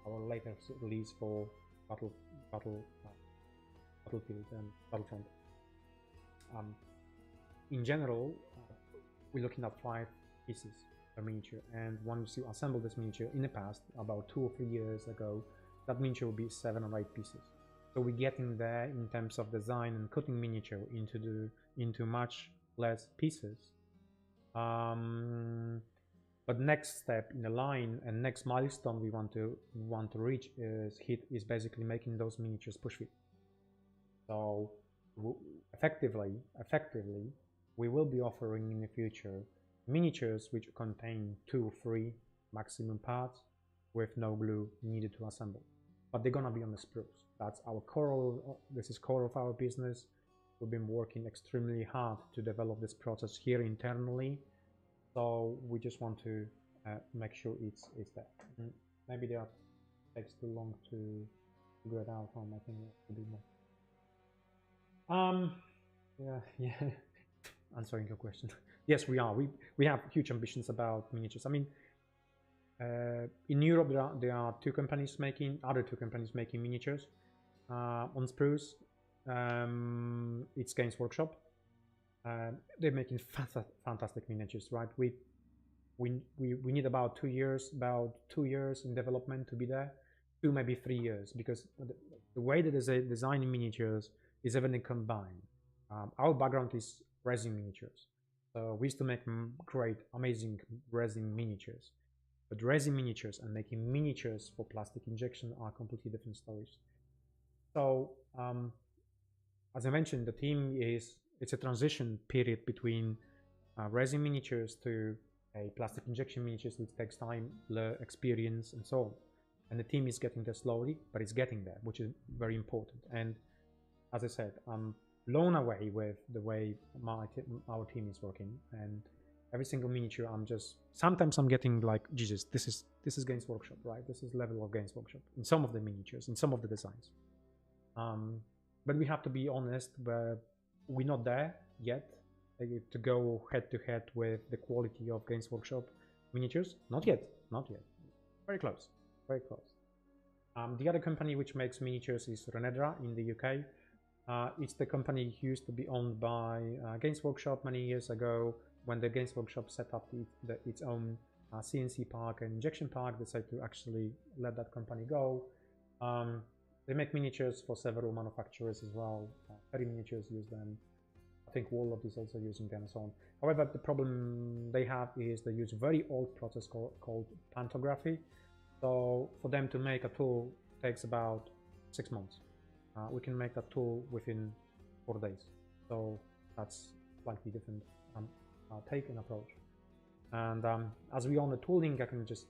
our latest release for Battlefield and Battlefront. In general, we're looking at 5 pieces per miniature, and once you assemble this miniature, in the past, about 2 or 3 years ago, that miniature will be 7 or 8 pieces. So we're getting there in terms of design and cutting miniature into much less pieces. But next step in the line and next milestone we want to reach is basically making those miniatures push fit. So effectively, we will be offering in the future miniatures which contain 2 or 3 maximum parts with no glue needed to assemble, but they're gonna be on the sprues. That's our core. This is core of our business. We've been working extremely hard to develop this process here internally, so we just want to make sure it's there. Maybe that takes too long to figure it out. I think it will be more. Yeah. answering your question. Yes, we are. We have huge ambitions about miniatures. I mean, in Europe there are other two companies making miniatures on sprues. It's Games Workshop. They're making fantastic miniatures, right? We need about 2 years, in development to be there, 2 maybe 3 years, because the way that they design miniatures is everything combined. Our background is resin miniatures, so we used to make great, amazing resin miniatures. But resin miniatures and making miniatures for plastic injection are completely different stories. So, as I mentioned, the team it's a transition period between resin miniatures to a plastic injection miniatures, which takes time, experience, and so on. And the team is getting there slowly, but it's getting there, which is very important. And as I said, I'm blown away with the way our team is working, and every single miniature sometimes I'm getting like, Jesus, this is Games Workshop, right? This is level of Games Workshop in some of the miniatures, in some of the designs. But we have to be honest, we're not there yet to go head to head with the quality of Games Workshop miniatures. Not yet. Very close. The other company which makes miniatures is Renedra in the UK. It's the company used to be owned by Games Workshop many years ago. When the Games Workshop set up its own CNC park and injection park, they decided to actually let that company go. They make miniatures for several manufacturers as well. Perry Miniatures use them. I think Warlord is also using them and so on. However, the problem they have is they use a very old process called pantography. So for them to make a tool takes about 6 months. We can make that tool within 4 days. So that's slightly different take and approach. And as we own the tooling, I can just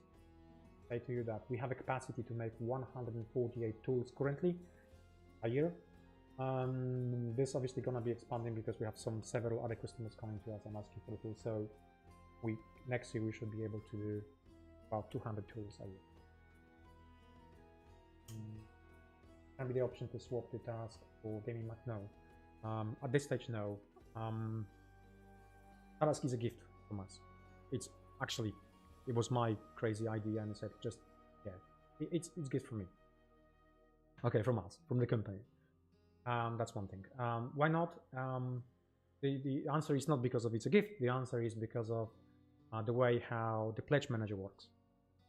say to you that we have a capacity to make 148 tools currently a year. This obviously gonna be expanding because we have several other customers coming to us and asking for the tools. So next year we should be able to do about 200 tools a year. Can be the option to swap the task for gaming Mac? No. At this stage, no. Task is a gift from us. It was my crazy idea, and I said, it's a gift from me. Okay, from us, from the company. That's one thing. Why not? The answer is not because of it's a gift. The answer is because of the way how the pledge manager works.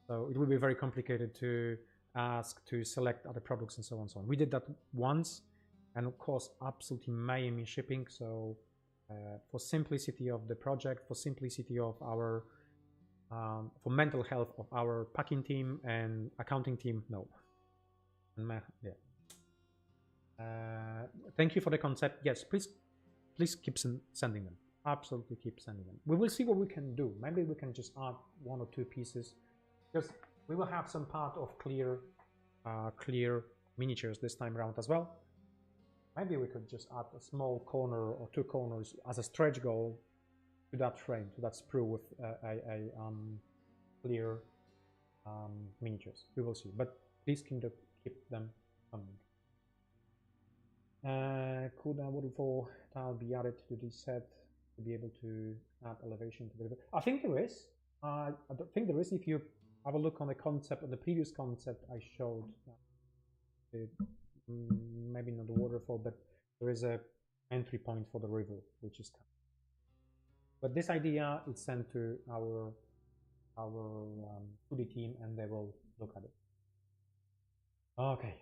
So it will be very complicated to ask to select other products and so on and so on. We did that once, and of course, absolutely mayhem in shipping. So for simplicity of the project, for simplicity of our, for mental health of our packing team and accounting team, no. Thank you for the concept. Yes, please keep sending them. Absolutely keep sending them. We will see what we can do. Maybe we can just add 1 or 2 pieces, because we will have some part of clear miniatures this time around as well. Maybe we could just add a small corner or 2 corners as a stretch goal to that frame, to that sprue with clear miniatures. We will see, but please keep them coming. Could a waterfall tile be added to this set to be able to add elevation to the? I think there is. I don't think there is. If you have a look on the concept, on the previous concept I showed, maybe not the waterfall, but there is a entry point for the river, which is coming. But this idea is sent to our 2D team, and they will look at it. Okay.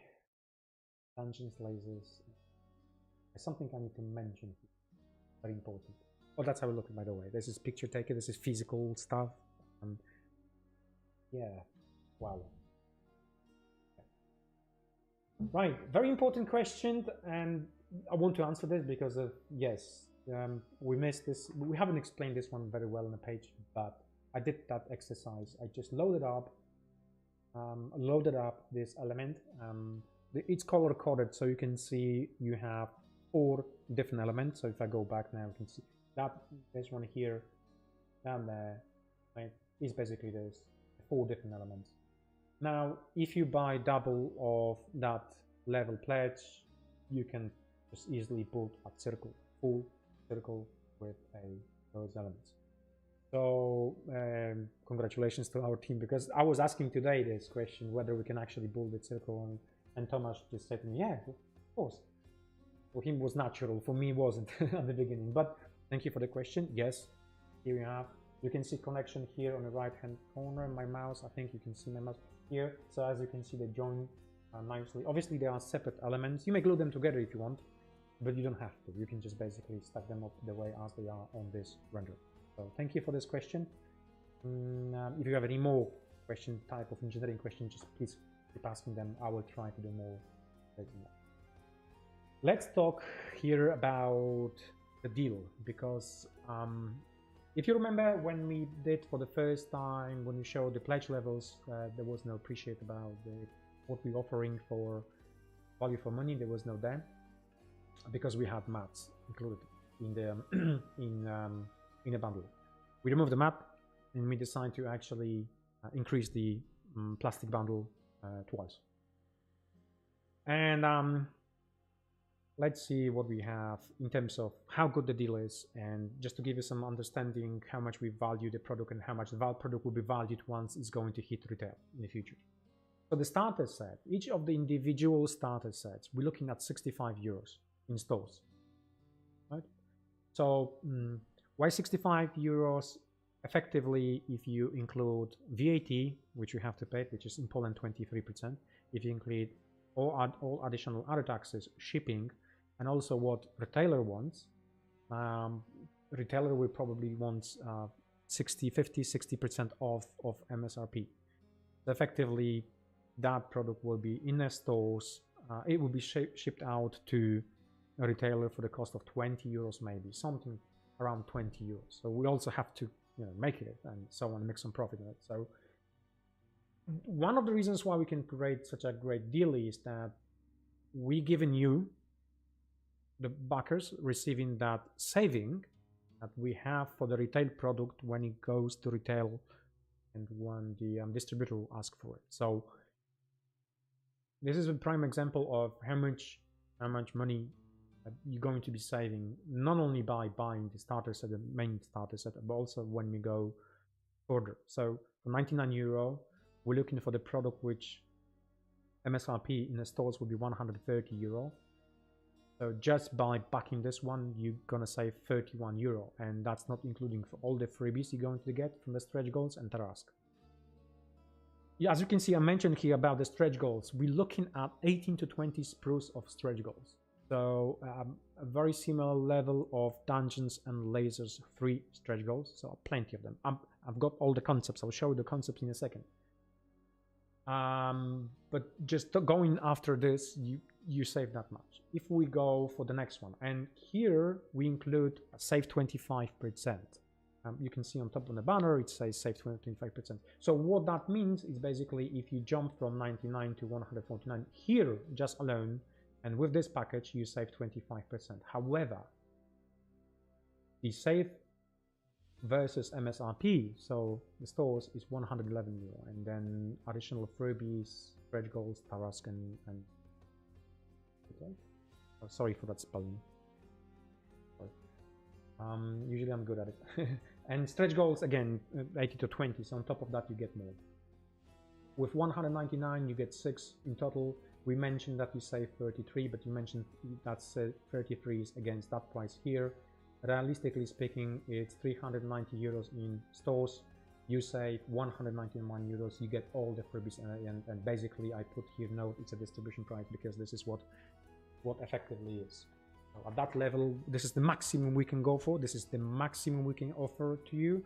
Dungeons, lasers. There's something I need to mention here. Very important. Oh, that's how we look, by the way. This is picture taken. This is physical stuff. Yeah. Wow. Right. Very important question, and I want to answer this because yes, we missed this. We haven't explained this one very well on the page, but I did that exercise. I just loaded up this element. It's color coded, so you can see you have 4 different elements. So if I go back now, you can see that this one here, down there, right, is basically this 4 different elements. Now, if you buy double of that level pledge, you can just easily put a circle, full circle, with those elements. So congratulations to our team, because I was asking today this question whether we can actually build a circle, and Thomas just said to me, yeah, of course. For him it was natural, for me it wasn't at the beginning. But thank you for the question. Yes, here we have, you can see connection here on the right hand corner. My mouse, I think you can see my mouse here. So as you can see, they join nicely. Obviously they are separate elements. You may glue them together if you want, but you don't have to. You can just basically stack them up the way as they are on this render. So thank you for this question. If you have any more question, type of engineering question, just please keep asking them. I will try to do more. Let's talk here about the deal, because if you remember when we did for the first time, when we showed the pledge levels, there was no appreciate about what we're offering for value for money. There was no there, because we had mats included in the in a bundle. We removed the mat and we decided to actually increase the plastic bundle twice. And let's see what we have in terms of how good the deal is, and just to give you some understanding how much we value the product and how much the product will be valued once it's going to hit retail in the future. So the starter set, each of the individual starter sets, we're looking at 65 euros in stores, right? So why 65 euros? Effectively, if you include VAT, which you have to pay, which is in Poland 23%, if you include all additional other taxes, shipping, and also what retailer wants, retailer will probably want 60% off of MSRP. So effectively, that product will be in their stores. It will be shipped out to a retailer for the cost of 20 euros, maybe something around 20 euros. So we also have to make it and so on, make some profit on it. So one of the reasons why we can create such a great deal is that we given you, the backers, receiving that saving that we have for the retail product when it goes to retail and when the distributor will ask for it. So this is a prime example of how much money you're going to be saving, not only by buying the starter set, the main starter set, but also when we go further. So for 99 euro, we're looking for the product which MSRP in the stores will be 130 euro. So just by backing this one, you're gonna save 31 euro, and that's not including for all the freebies you're going to get from the stretch goals and Tarask. Yeah, as you can see, I mentioned here about the stretch goals. We're looking at 18 to 20 sprues of stretch goals. So a very similar level of dungeons and lasers, 3 stretch goals. So plenty of them. I've got all the concepts. I'll show you the concepts in a second. But just going after this, you save that much. If we go for the next one, and here we include a save 25%. You can see on top of the banner it says save 25%. So what that means is basically if you jump from 99 to 149 here just alone, and with this package you save 25%. However, the save versus MSRP, so the stores, is 111 euro, and then additional freebies, stretch goals, Tarask, and okay. Oh, sorry for that spelling. Usually I'm good at it. And stretch goals again, 80 to 20. So on top of that you get more. With 199 you get 6 in total. We mentioned that you save 33, but you mentioned that's 33 is against that price here. Realistically speaking, it's 390 euros in stores. You save 191 euros. You get all the freebies, and basically I put here note it's a distribution price because this is what effectively is. So at that level, this is the maximum we can go for. This is the maximum we can offer to you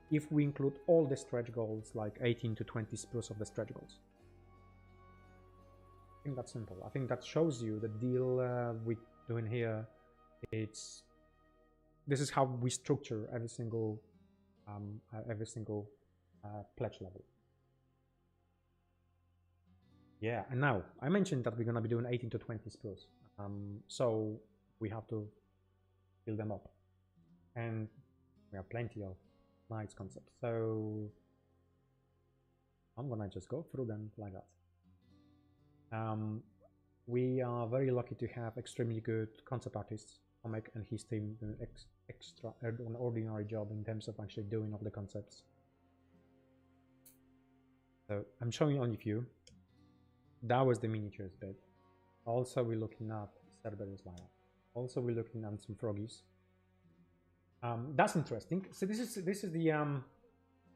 if we include all the stretch goals, like 18 to 20 sprues of the stretch goals. I think that's simple. I think that shows you the deal we're doing here. This is how we structure every single pledge level. Yeah, and now I mentioned that we're gonna be doing 18 to 20 sprues. So we have to build them up, and we have plenty of nice concepts. So I'm gonna just go through them like that. We are very lucky to have extremely good concept artists Tomek and his team do an ordinary job in terms of actually doing all the concepts. So I'm showing only a few. That was the miniatures bit. Also, we're looking at Cerberus lineup. Also, we're looking at some froggies. That's interesting. So this is the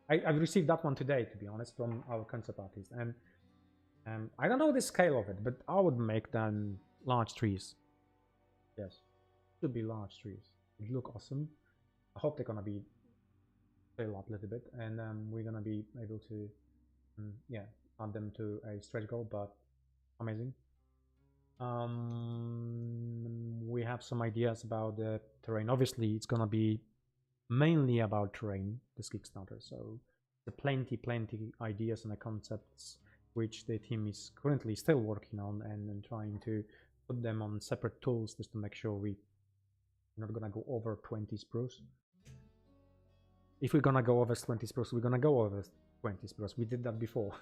I've received that one today, to be honest, from our concept artist, and I don't know the scale of it, but I would make them large trees. Yes, should be large trees. It look awesome. I hope they're gonna be scale up a little bit, and we're gonna be able to yeah, add them to a stretch goal, but amazing. We have some ideas about the terrain. Obviously, it's gonna be mainly about terrain, this Kickstarter. So the plenty ideas and concepts which the team is currently still working on and trying to put them on separate tools just to make sure we're not gonna go over 20 spruce. If we're gonna go over 20 spruce, we're gonna go over 20 spruce. We did that before.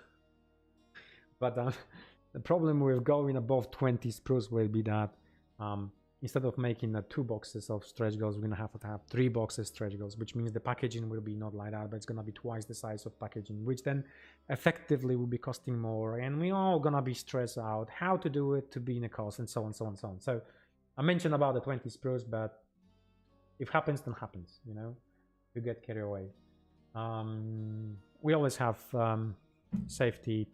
But the problem with going above 20 spruce will be that instead of making 2 boxes of stretch goals, we're gonna have to have 3 boxes stretch goals, which means the packaging will be not like that, but it's gonna be twice the size of packaging, which then effectively will be costing more, and we're all gonna be stressed out how to do it to be in a cost, and so on, so on, so on. So I mentioned about the 20 spruce, but if happens, then happens, you know, you get carried away. We always have safety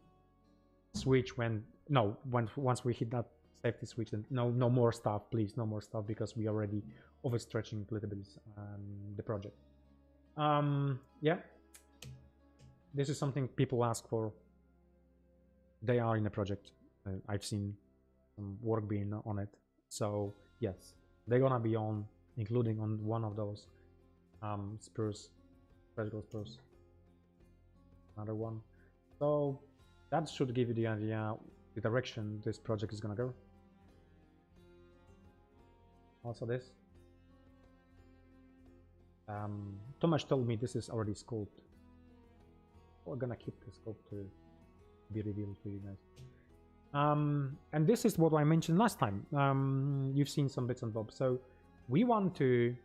switch once we hit that safety switch, then no more stuff, please, no more stuff, because we already overstretching a little bit the project. Yeah, this is something people ask for. They are in the project. I've seen some work being on it, so yes, they're gonna be on, including on one of those spruce, vertical spruce, another one. So that should give you the idea, the direction this project is gonna go. Also this. Tomasz told me this is already scoped. We're gonna keep the scope to be revealed to you guys. And this is what I mentioned last time. You've seen some bits and bobs. So we want to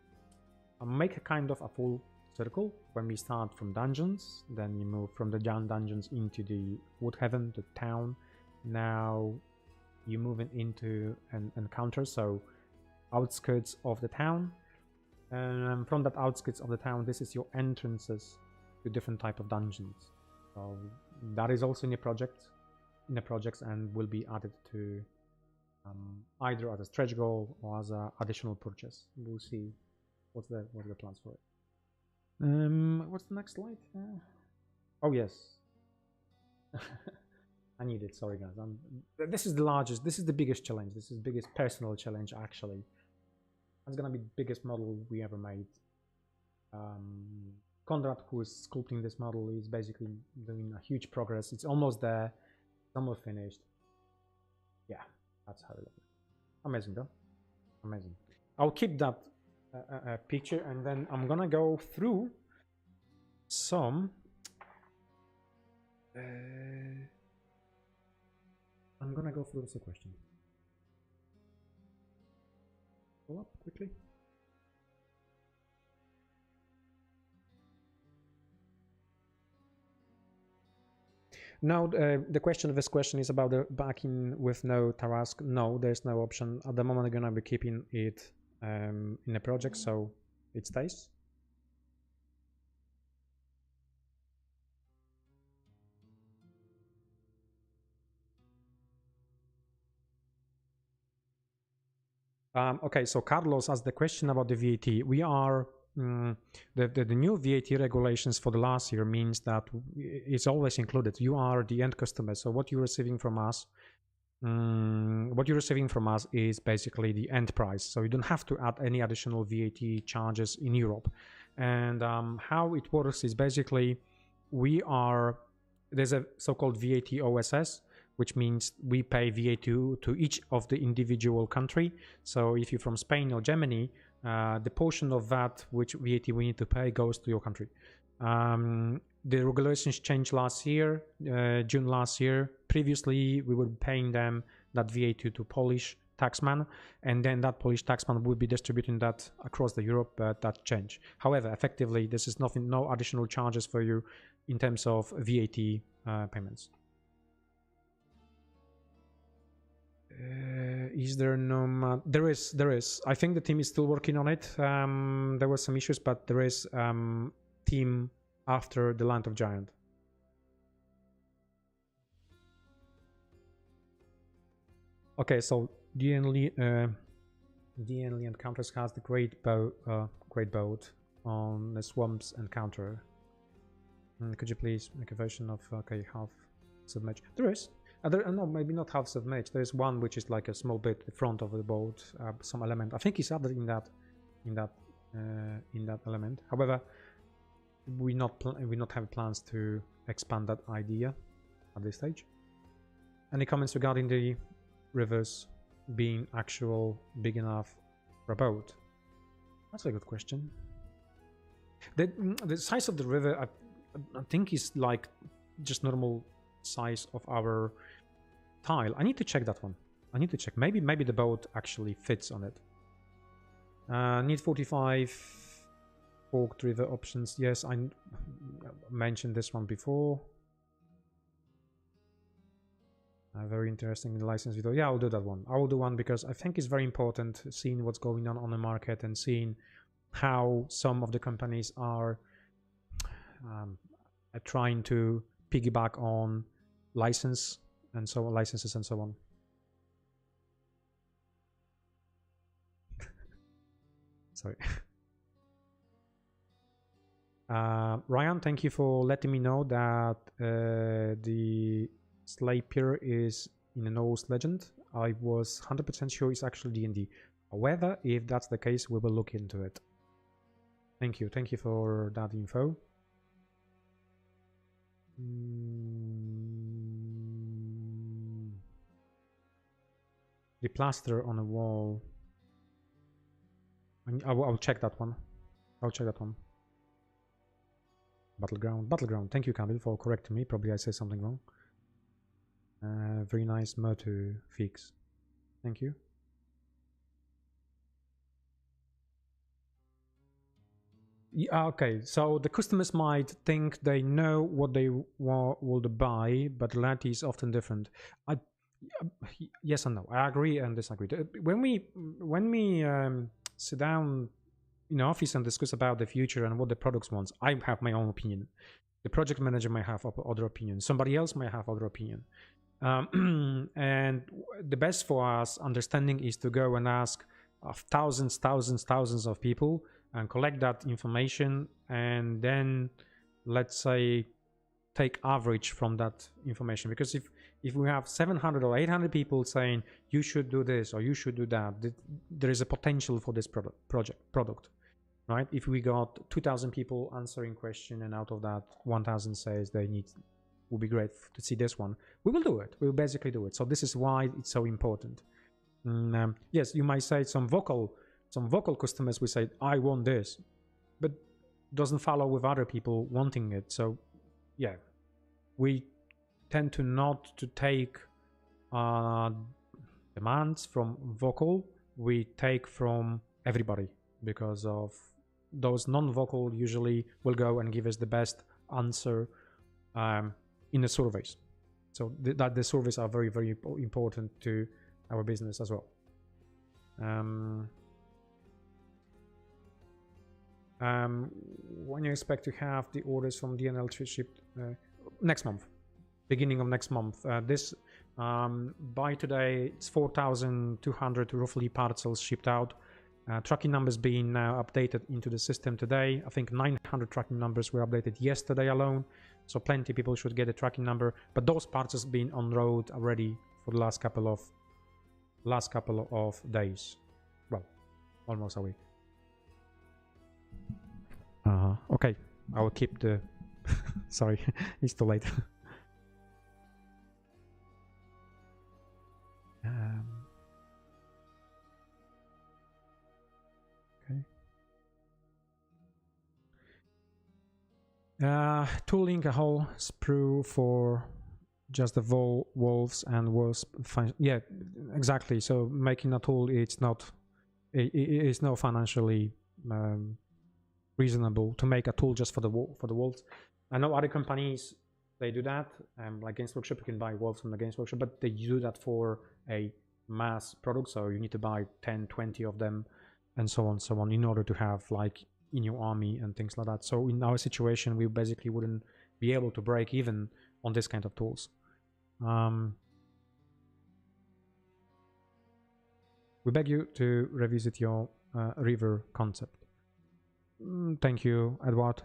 make a kind of a full circle when we start from dungeons, then you move from the dungeons into the Woodhaven, the town. Now you're moving into an encounter, so outskirts of the town, and from that outskirts of the town, this is your entrances to different type of dungeons. So that is also in the projects, and will be added to either as a stretch goal or as an additional purchase. We'll see what's the plans for it. What's the next slide? Oh yes. I need it, sorry guys. This is the largest, this is the biggest challenge. This is the biggest personal challenge actually. That's gonna be the biggest model we ever made. Conrad, who is sculpting this model, is basically doing a huge progress. It's almost there, it's almost finished. Yeah, that's how it looks. Amazing though, amazing. I'll keep that picture, and then I'm gonna go through some questions. Pull up quickly. Now the question of this question is about the backing with no Tarask. No, there's no option at the moment. I'm gonna be keeping it in a project, so it stays. Okay, so Carlos asked the question about the VAT. We are the new VAT regulations for the last year means that it's always included. You are the end customer, so what you're receiving from us, is basically the end price. So you don't have to add any additional VAT charges in Europe. And how it works is basically there's a so-called VAT OSS, which means we pay VAT to each of the individual country. So if you're from Spain or Germany, the portion of that which VAT we need to pay goes to your country. The regulations changed last year, June last year. Previously, we were paying them that VAT to Polish taxman, and then that Polish taxman would be distributing that across the Europe. That change. However, effectively, this is nothing, no additional charges for you in terms of VAT payments. Is there no? There is. I think the team is still working on it. There were some issues, but there is team after the Land of Giant. Okay, so DNL Encounters has the great boat on the Swamps Encounter. Could you please make a version of half submerged? There is. No, maybe not half submerged. There is one which is like a small bit the front of the boat, some element. I think it's added in that element. However, we not have plans to expand that idea at this stage. Any comments regarding the rivers being actual big enough for a boat? That's a good question. The size of the river, I think, is like just normal size of our tile. I need to check that one. I need to check. Maybe the boat actually fits on it. Need 45 forked river options. Yes, I mentioned this one before. Very interesting license video. Yeah, I'll do that one. I will do one because I think it's very important seeing what's going on the market and seeing how some of the companies are trying to piggyback on licenses and so on. Sorry. Ryan, thank you for letting me know that the Slapier is in a Norse legend. I was 100% sure it's actually D&D. However, if that's the case, we will look into it. Thank you for that info. The plaster on the wall. I'll check that one. Battleground. Thank you, Kamil, for correcting me. Probably I said something wrong. Very nice Motu fix. Thank you. Yeah, okay, so the customers might think they know what they will buy, but reality is often different. Yes and no. I agree and disagree. When we sit down in the office and discuss about the future and what the products wants, I have my own opinion. The project manager may have other opinion. Somebody else may have other opinion. And the best for us understanding is to go and ask thousands of people and collect that information, and then let's say take average from that information. Because if we have 700 or 800 people saying you should do this or you should do that, there is a potential for this product, right? If we got 2,000 people answering question and out of that 1,000 says they would be great to see this one, we will do it. We will basically do it. So this is why it's so important. Yes, you might say some vocal customers will say I want this, but doesn't follow with other people wanting it. So yeah, we tend to not to take demands from vocal. We take from everybody, because of those non-vocal usually will go and give us the best answer in the surveys. So that the surveys are very, very important to our business as well. When you expect to have the orders from DNL shipped? Next month, beginning of next month. By today it's 4,200 roughly parcels shipped out. Tracking numbers being now updated into the system today. I think 900 tracking numbers were updated yesterday alone, so plenty of people should get a tracking number. But those parcels being on road already for the last couple of days. Well, almost a week. Okay, I will keep the sorry, it's too late. Okay. Tooling a whole sprue for just the wolves and wasp. Yeah, exactly. So making a tool, it's not financially reasonable to make a tool just for the walls. I know other companies, they do that, like Games Workshop, you can buy walls from the Games Workshop, but they do that for a mass product, so you need to buy 10, 20 of them, and so on, in order to have like in your army and things like that. So in our situation, we basically wouldn't be able to break even on this kind of tools. We beg you to revisit your river concept. Thank you, Edward.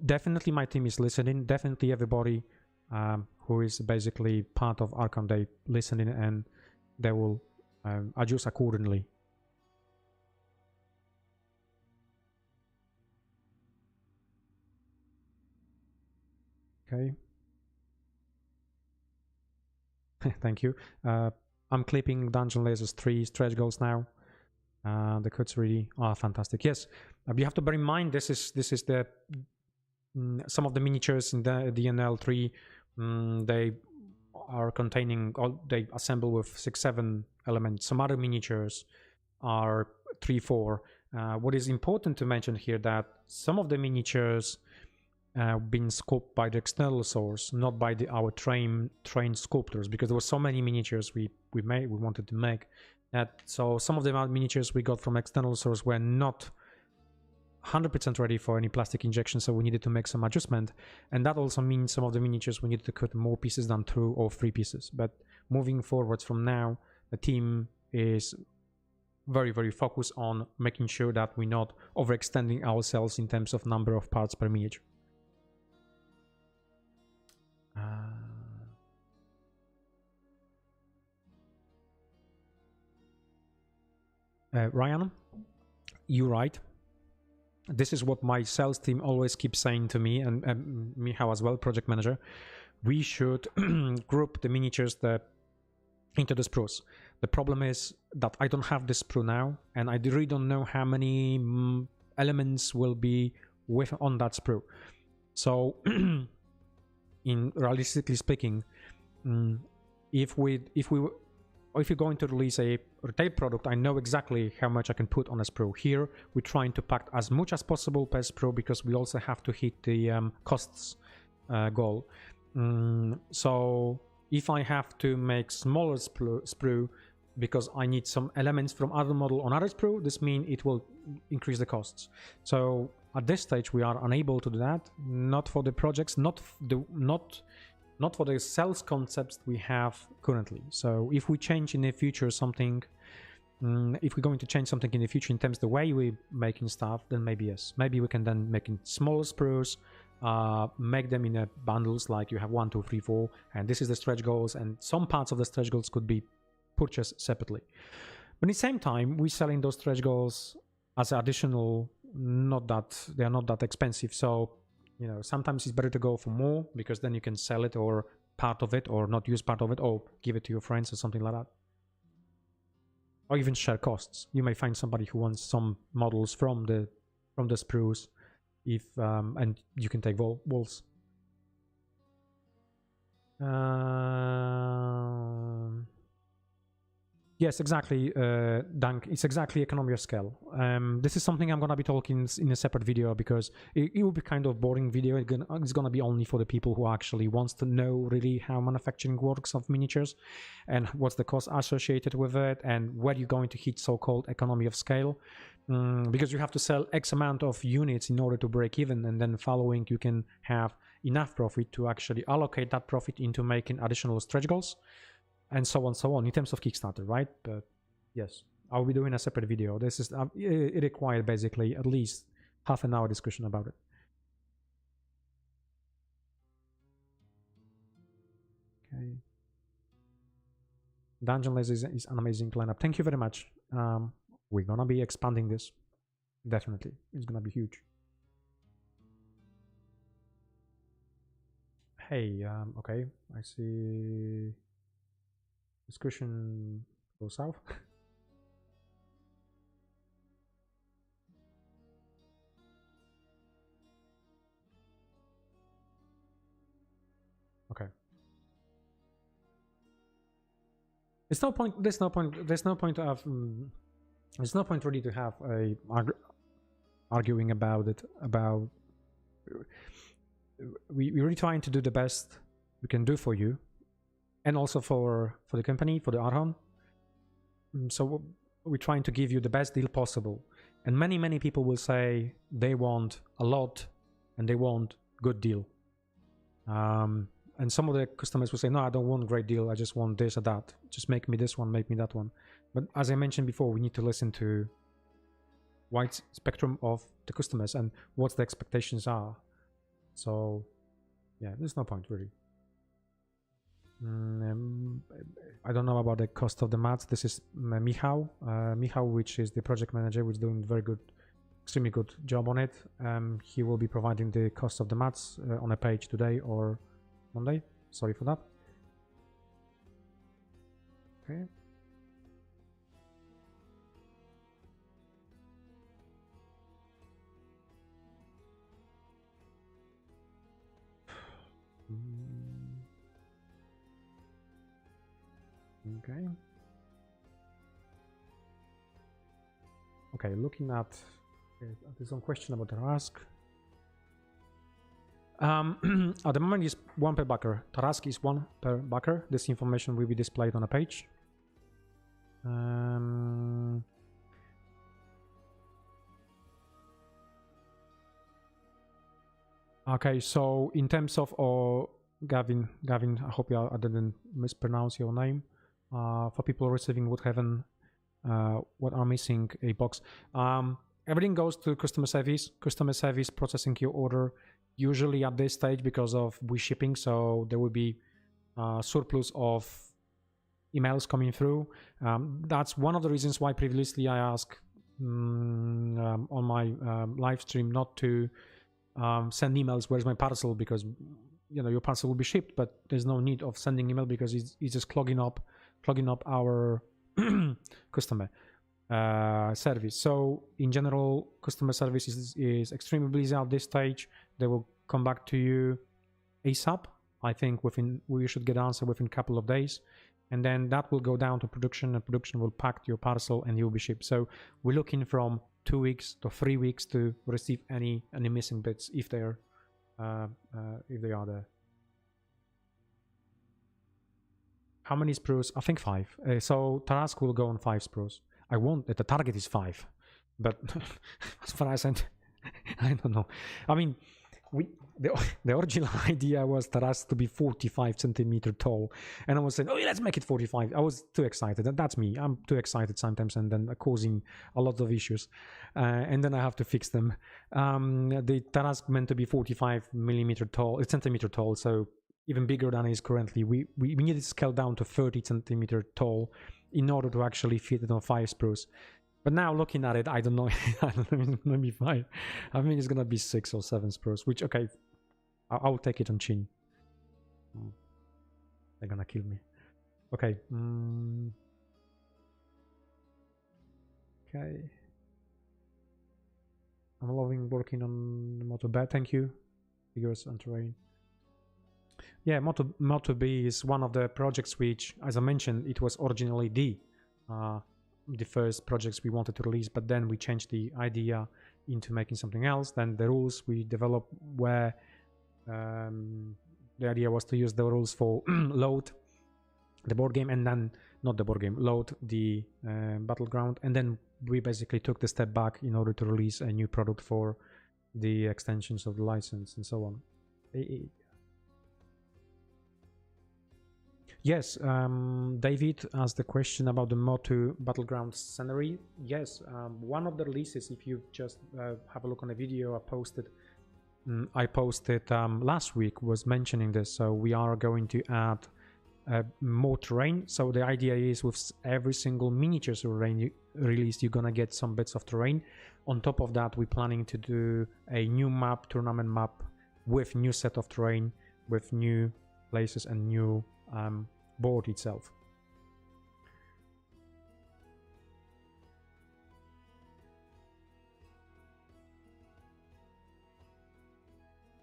Definitely my team is listening. Definitely everybody who is basically part of Archon, they listening, and they will adjust accordingly. Okay. Thank you. I'm clipping Dungeon Lasers 3 stretch goals now. The cuts really are fantastic. Yes, you have to bear in mind this is the some of the miniatures in the DNL3. They are containing they assemble with 6-7 elements. Some other miniatures are 3-4. What is important to mention here that some of the miniatures been sculpted by the external source, not by our trained sculptors, because there were so many miniatures we wanted to make that. So some of the miniatures we got from external source were not 100% ready for any plastic injection, so we needed to make some adjustment, and that also means some of the miniatures we needed to cut more pieces than 2 or 3 pieces. But moving forwards from now, the team is very, very focused on making sure that we're not overextending ourselves in terms of number of parts per miniature. Ryan, you're right. This is what my sales team always keeps saying to me, and Michał as well, project manager. We should group the miniatures into the sprues. The problem is that I don't have this sprue now, and I really don't know how many elements will be on that sprue. So, in realistically speaking, if you're going to release a retail product, I know exactly how much I can put on a sprue. Here, we're trying to pack as much as possible per sprue because we also have to hit the costs goal. So if I have to make smaller sprue because I need some elements from other model on other sprue, this means it will increase the costs. So at this stage, we are unable to do that. Not for the projects, not for the sales concepts we have currently. So if we change in the future something, if we're going to change something in the future in terms of the way we're making stuff, then maybe yes. Maybe we can then make in smaller sprues, make them in bundles, like you have 1, 2, 3, 4, and this is the stretch goals, and some parts of the stretch goals could be purchased separately. But at the same time, we're selling those stretch goals as additional, they are not that expensive. So, you know, sometimes it's better to go for more because then you can sell it or part of it, or not use part of it, or give it to your friends or something like that. Or even share costs. You may find somebody who wants some models from the sprues, and you can take walls. Yes, exactly, Dank. It's exactly economy of scale. This is something I'm gonna be talking in a separate video because it will be kind of boring video. It's gonna be only for the people who actually wants to know really how manufacturing works of miniatures and what's the cost associated with it and where you're going to hit so-called economy of scale. Because you have to sell X amount of units in order to break even, and then following you can have enough profit to actually allocate that profit into making additional stretch goals. And so on in terms of Kickstarter, right? But yes, I'll be doing a separate video. This is it required basically at least half an hour discussion about it. Okay. Dungeon Lasers is an amazing lineup. Thank you very much. We're gonna be expanding this. Definitely, it's gonna be huge. Hey, okay, I see. Discussion goes south. Okay. There's no point. There's no point. There's no point of. There's no point really to have a arguing about it. About we're really trying to do the best we can do for you, and also for the company, for the Archon. So we're trying to give you the best deal possible. And many people will say they want a lot and they want good deal. And some of the customers will say, no, I don't want a great deal. I just want this or that. Just make me this one, make me that one. But as I mentioned before, we need to listen to wide spectrum of the customers and what the expectations are. So yeah, there's no point really. I don't know about the cost of the mats. This is Michał, which is the project manager, which is doing very good, extremely good job on it. He will be providing the cost of the mats on a page today or Monday. Sorry for that. Okay. Okay. Okay, looking at there's some question about the Tarask. At the moment is 1 per backer. Tarask is 1 per backer. This information will be displayed on a page. Okay, so in terms of Gavin, I hope I didn't mispronounce your name. For people receiving Woodhaven, what are missing a box. Everything goes to customer service. Customer service processing your order. Usually at this stage, because of we shipping, so there will be surplus of emails coming through. That's one of the reasons why previously I asked on my live stream not to send emails. Where's my parcel? Because you know your parcel will be shipped, but there's no need of sending email because it's just clogging up our customer service. So in general, customer service is extremely busy at this stage. They will come back to you ASAP. I think we should get answer within a couple of days, and then that will go down to production, and production will pack your parcel and you'll be shipped. So we're looking from 2 weeks to 3 weeks to receive any missing bits if they are there. How many sprues? I think 5. So Tarask will go on 5 sprues. I want that the target is 5, but as far as I don't know. I mean, the original idea was Tarask to be 45 centimeter tall, and I was saying, oh, let's make it 45. I was too excited, and that's me. I'm too excited sometimes, and then causing a lot of issues, and then I have to fix them. The Tarask meant to be 45 centimeter tall, so even bigger than it is currently. We needed to scale down to 30 centimeter tall in order to actually fit it on 5 sprues. But now looking at it, I don't know. I don't know if it's gonna be 5. I think it's gonna be 6 or 7 sprues. Which, okay, I'll take it on chin. They're gonna kill me. Okay. Okay. I'm loving working on Moto B. Thank you. Figures and terrain. Yeah, Moto B is one of the projects which, as I mentioned, it was originally the first projects we wanted to release, but then we changed the idea into making something else. Then the rules we developed where the idea was to use the rules for load the board game, and then not the board game, load the Battleground, and then we basically took the step back in order to release a new product for the extensions of the license and so on. Yes, David asked the question about the Motu Battleground scenery. Yes, one of the releases, if you just have a look on the video I posted last week, was mentioning this. So we are going to add more terrain. So the idea is with every single miniatures release, you're gonna get some bits of terrain. On top of that, we're planning to do a new map, tournament map, with new set of terrain, with new places and new board itself.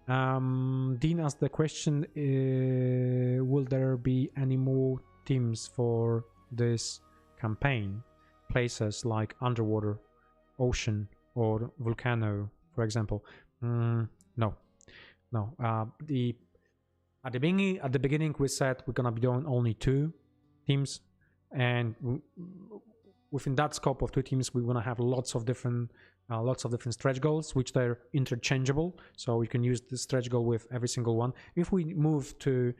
Dean asked the question, will there be any more teams for this campaign places like underwater, ocean, or volcano, for example. No. At the beginning we said we're gonna be doing only 2 teams, and within that scope of 2 teams we're gonna have lots of different stretch goals, which they're interchangeable, so you can use the stretch goal with every single one. If we move to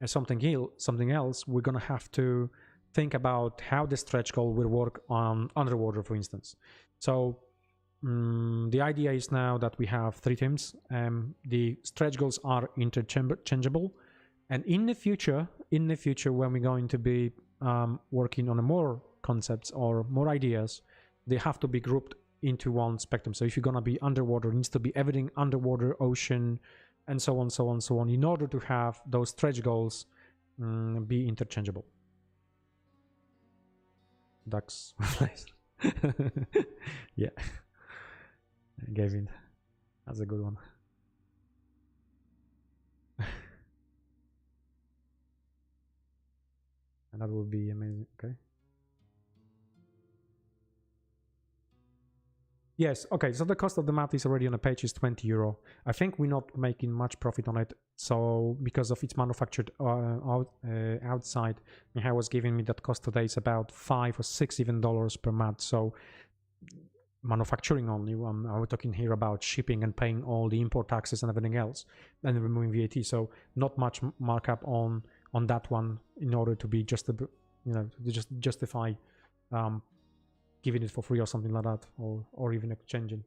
something else, we're gonna have to think about how the stretch goal will work on underwater, for instance. So the idea is now that we have 3 teams. The stretch goals are interchangeable, and in the future when we're going to be working on more concepts or more ideas, they have to be grouped into one spectrum. So if you're gonna be underwater, it needs to be everything underwater, ocean, and so on, in order to have those stretch goals be interchangeable. Ducks. Yeah. Gavin, that's a good one. And that would be amazing. Okay. Yes, okay, so the cost of the mat is already on the page, is 20 euro. I think we're not making much profit on it, so because of it's manufactured outside, Michał was giving me that cost today is about $5 or $6 even per mat. So manufacturing only, we're talking here about shipping and paying all the import taxes and everything else, and removing VAT. So not much markup on that one in order to be just to justify giving it for free or something like that, or even exchanging.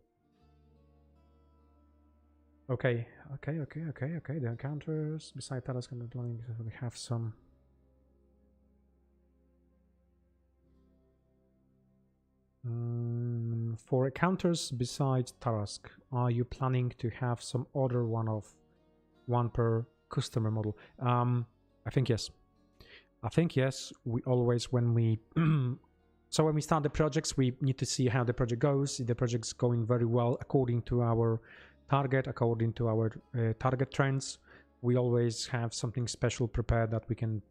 Okay. The encounters beside task and dwelling, we have some. For encounters besides Tarask, are you planning to have some other one per customer model? I think yes. We always, when we so when we start the projects, we need to see how the project goes. If the project's going very well according to our target, according to our target trends, we always have something special prepared that we can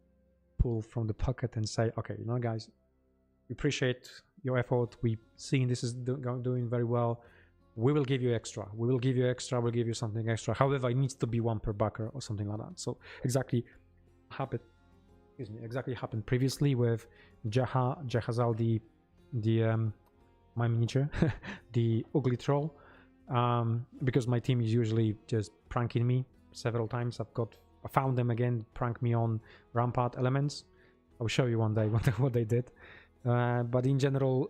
pull from the pocket and say, okay, guys, we appreciate your effort. We seen this is doing very well. We will give you extra. We'll give you something extra. However, it needs to be 1 per backer or something like that. So exactly happened previously with Jahazal, my miniature, the ugly troll, because my team is usually just pranking me several times. I found them again, prank me on rampart elements. I'll show you one day what they did. But in general,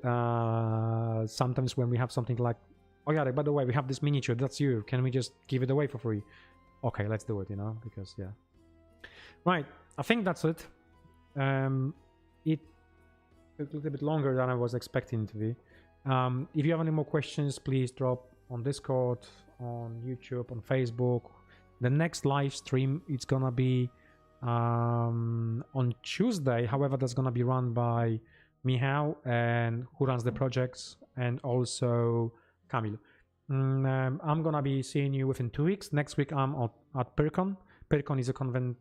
sometimes when we have something like, oh yeah, by the way, we have this miniature, that's you, can we just give it away for free? Okay, let's do it, because yeah. Right, I think that's it. It took a little bit longer than I was expecting it to be. If you have any more questions, please drop on Discord, on YouTube, on Facebook. The next live stream, it's gonna be on Tuesday. However, that's gonna be run by Michał, and who runs the projects, and also Kamil. I'm gonna be seeing you within 2 weeks. Next week I'm at Pyrkon. Pyrkon is a convent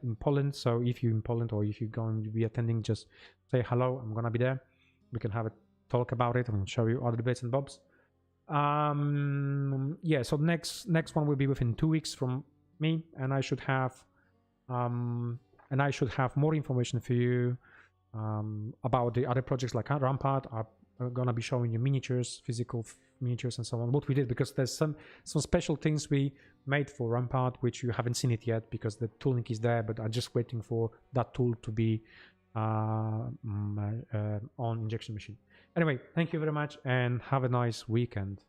in Poland, so if you're in Poland or if you're going to be attending, just say hello. I'm gonna be there. We can have a talk about it and show you other bits and bobs. Yeah, so next one will be within 2 weeks from me, and I should have more information for you about the other projects like Rampart. I'm gonna be showing you miniatures, physical miniatures, and so on. What we did, because there's some special things we made for Rampart which you haven't seen it yet, because the tooling is there, but I'm just waiting for that tool to be on injection machine. Anyway, thank you very much and have a nice weekend.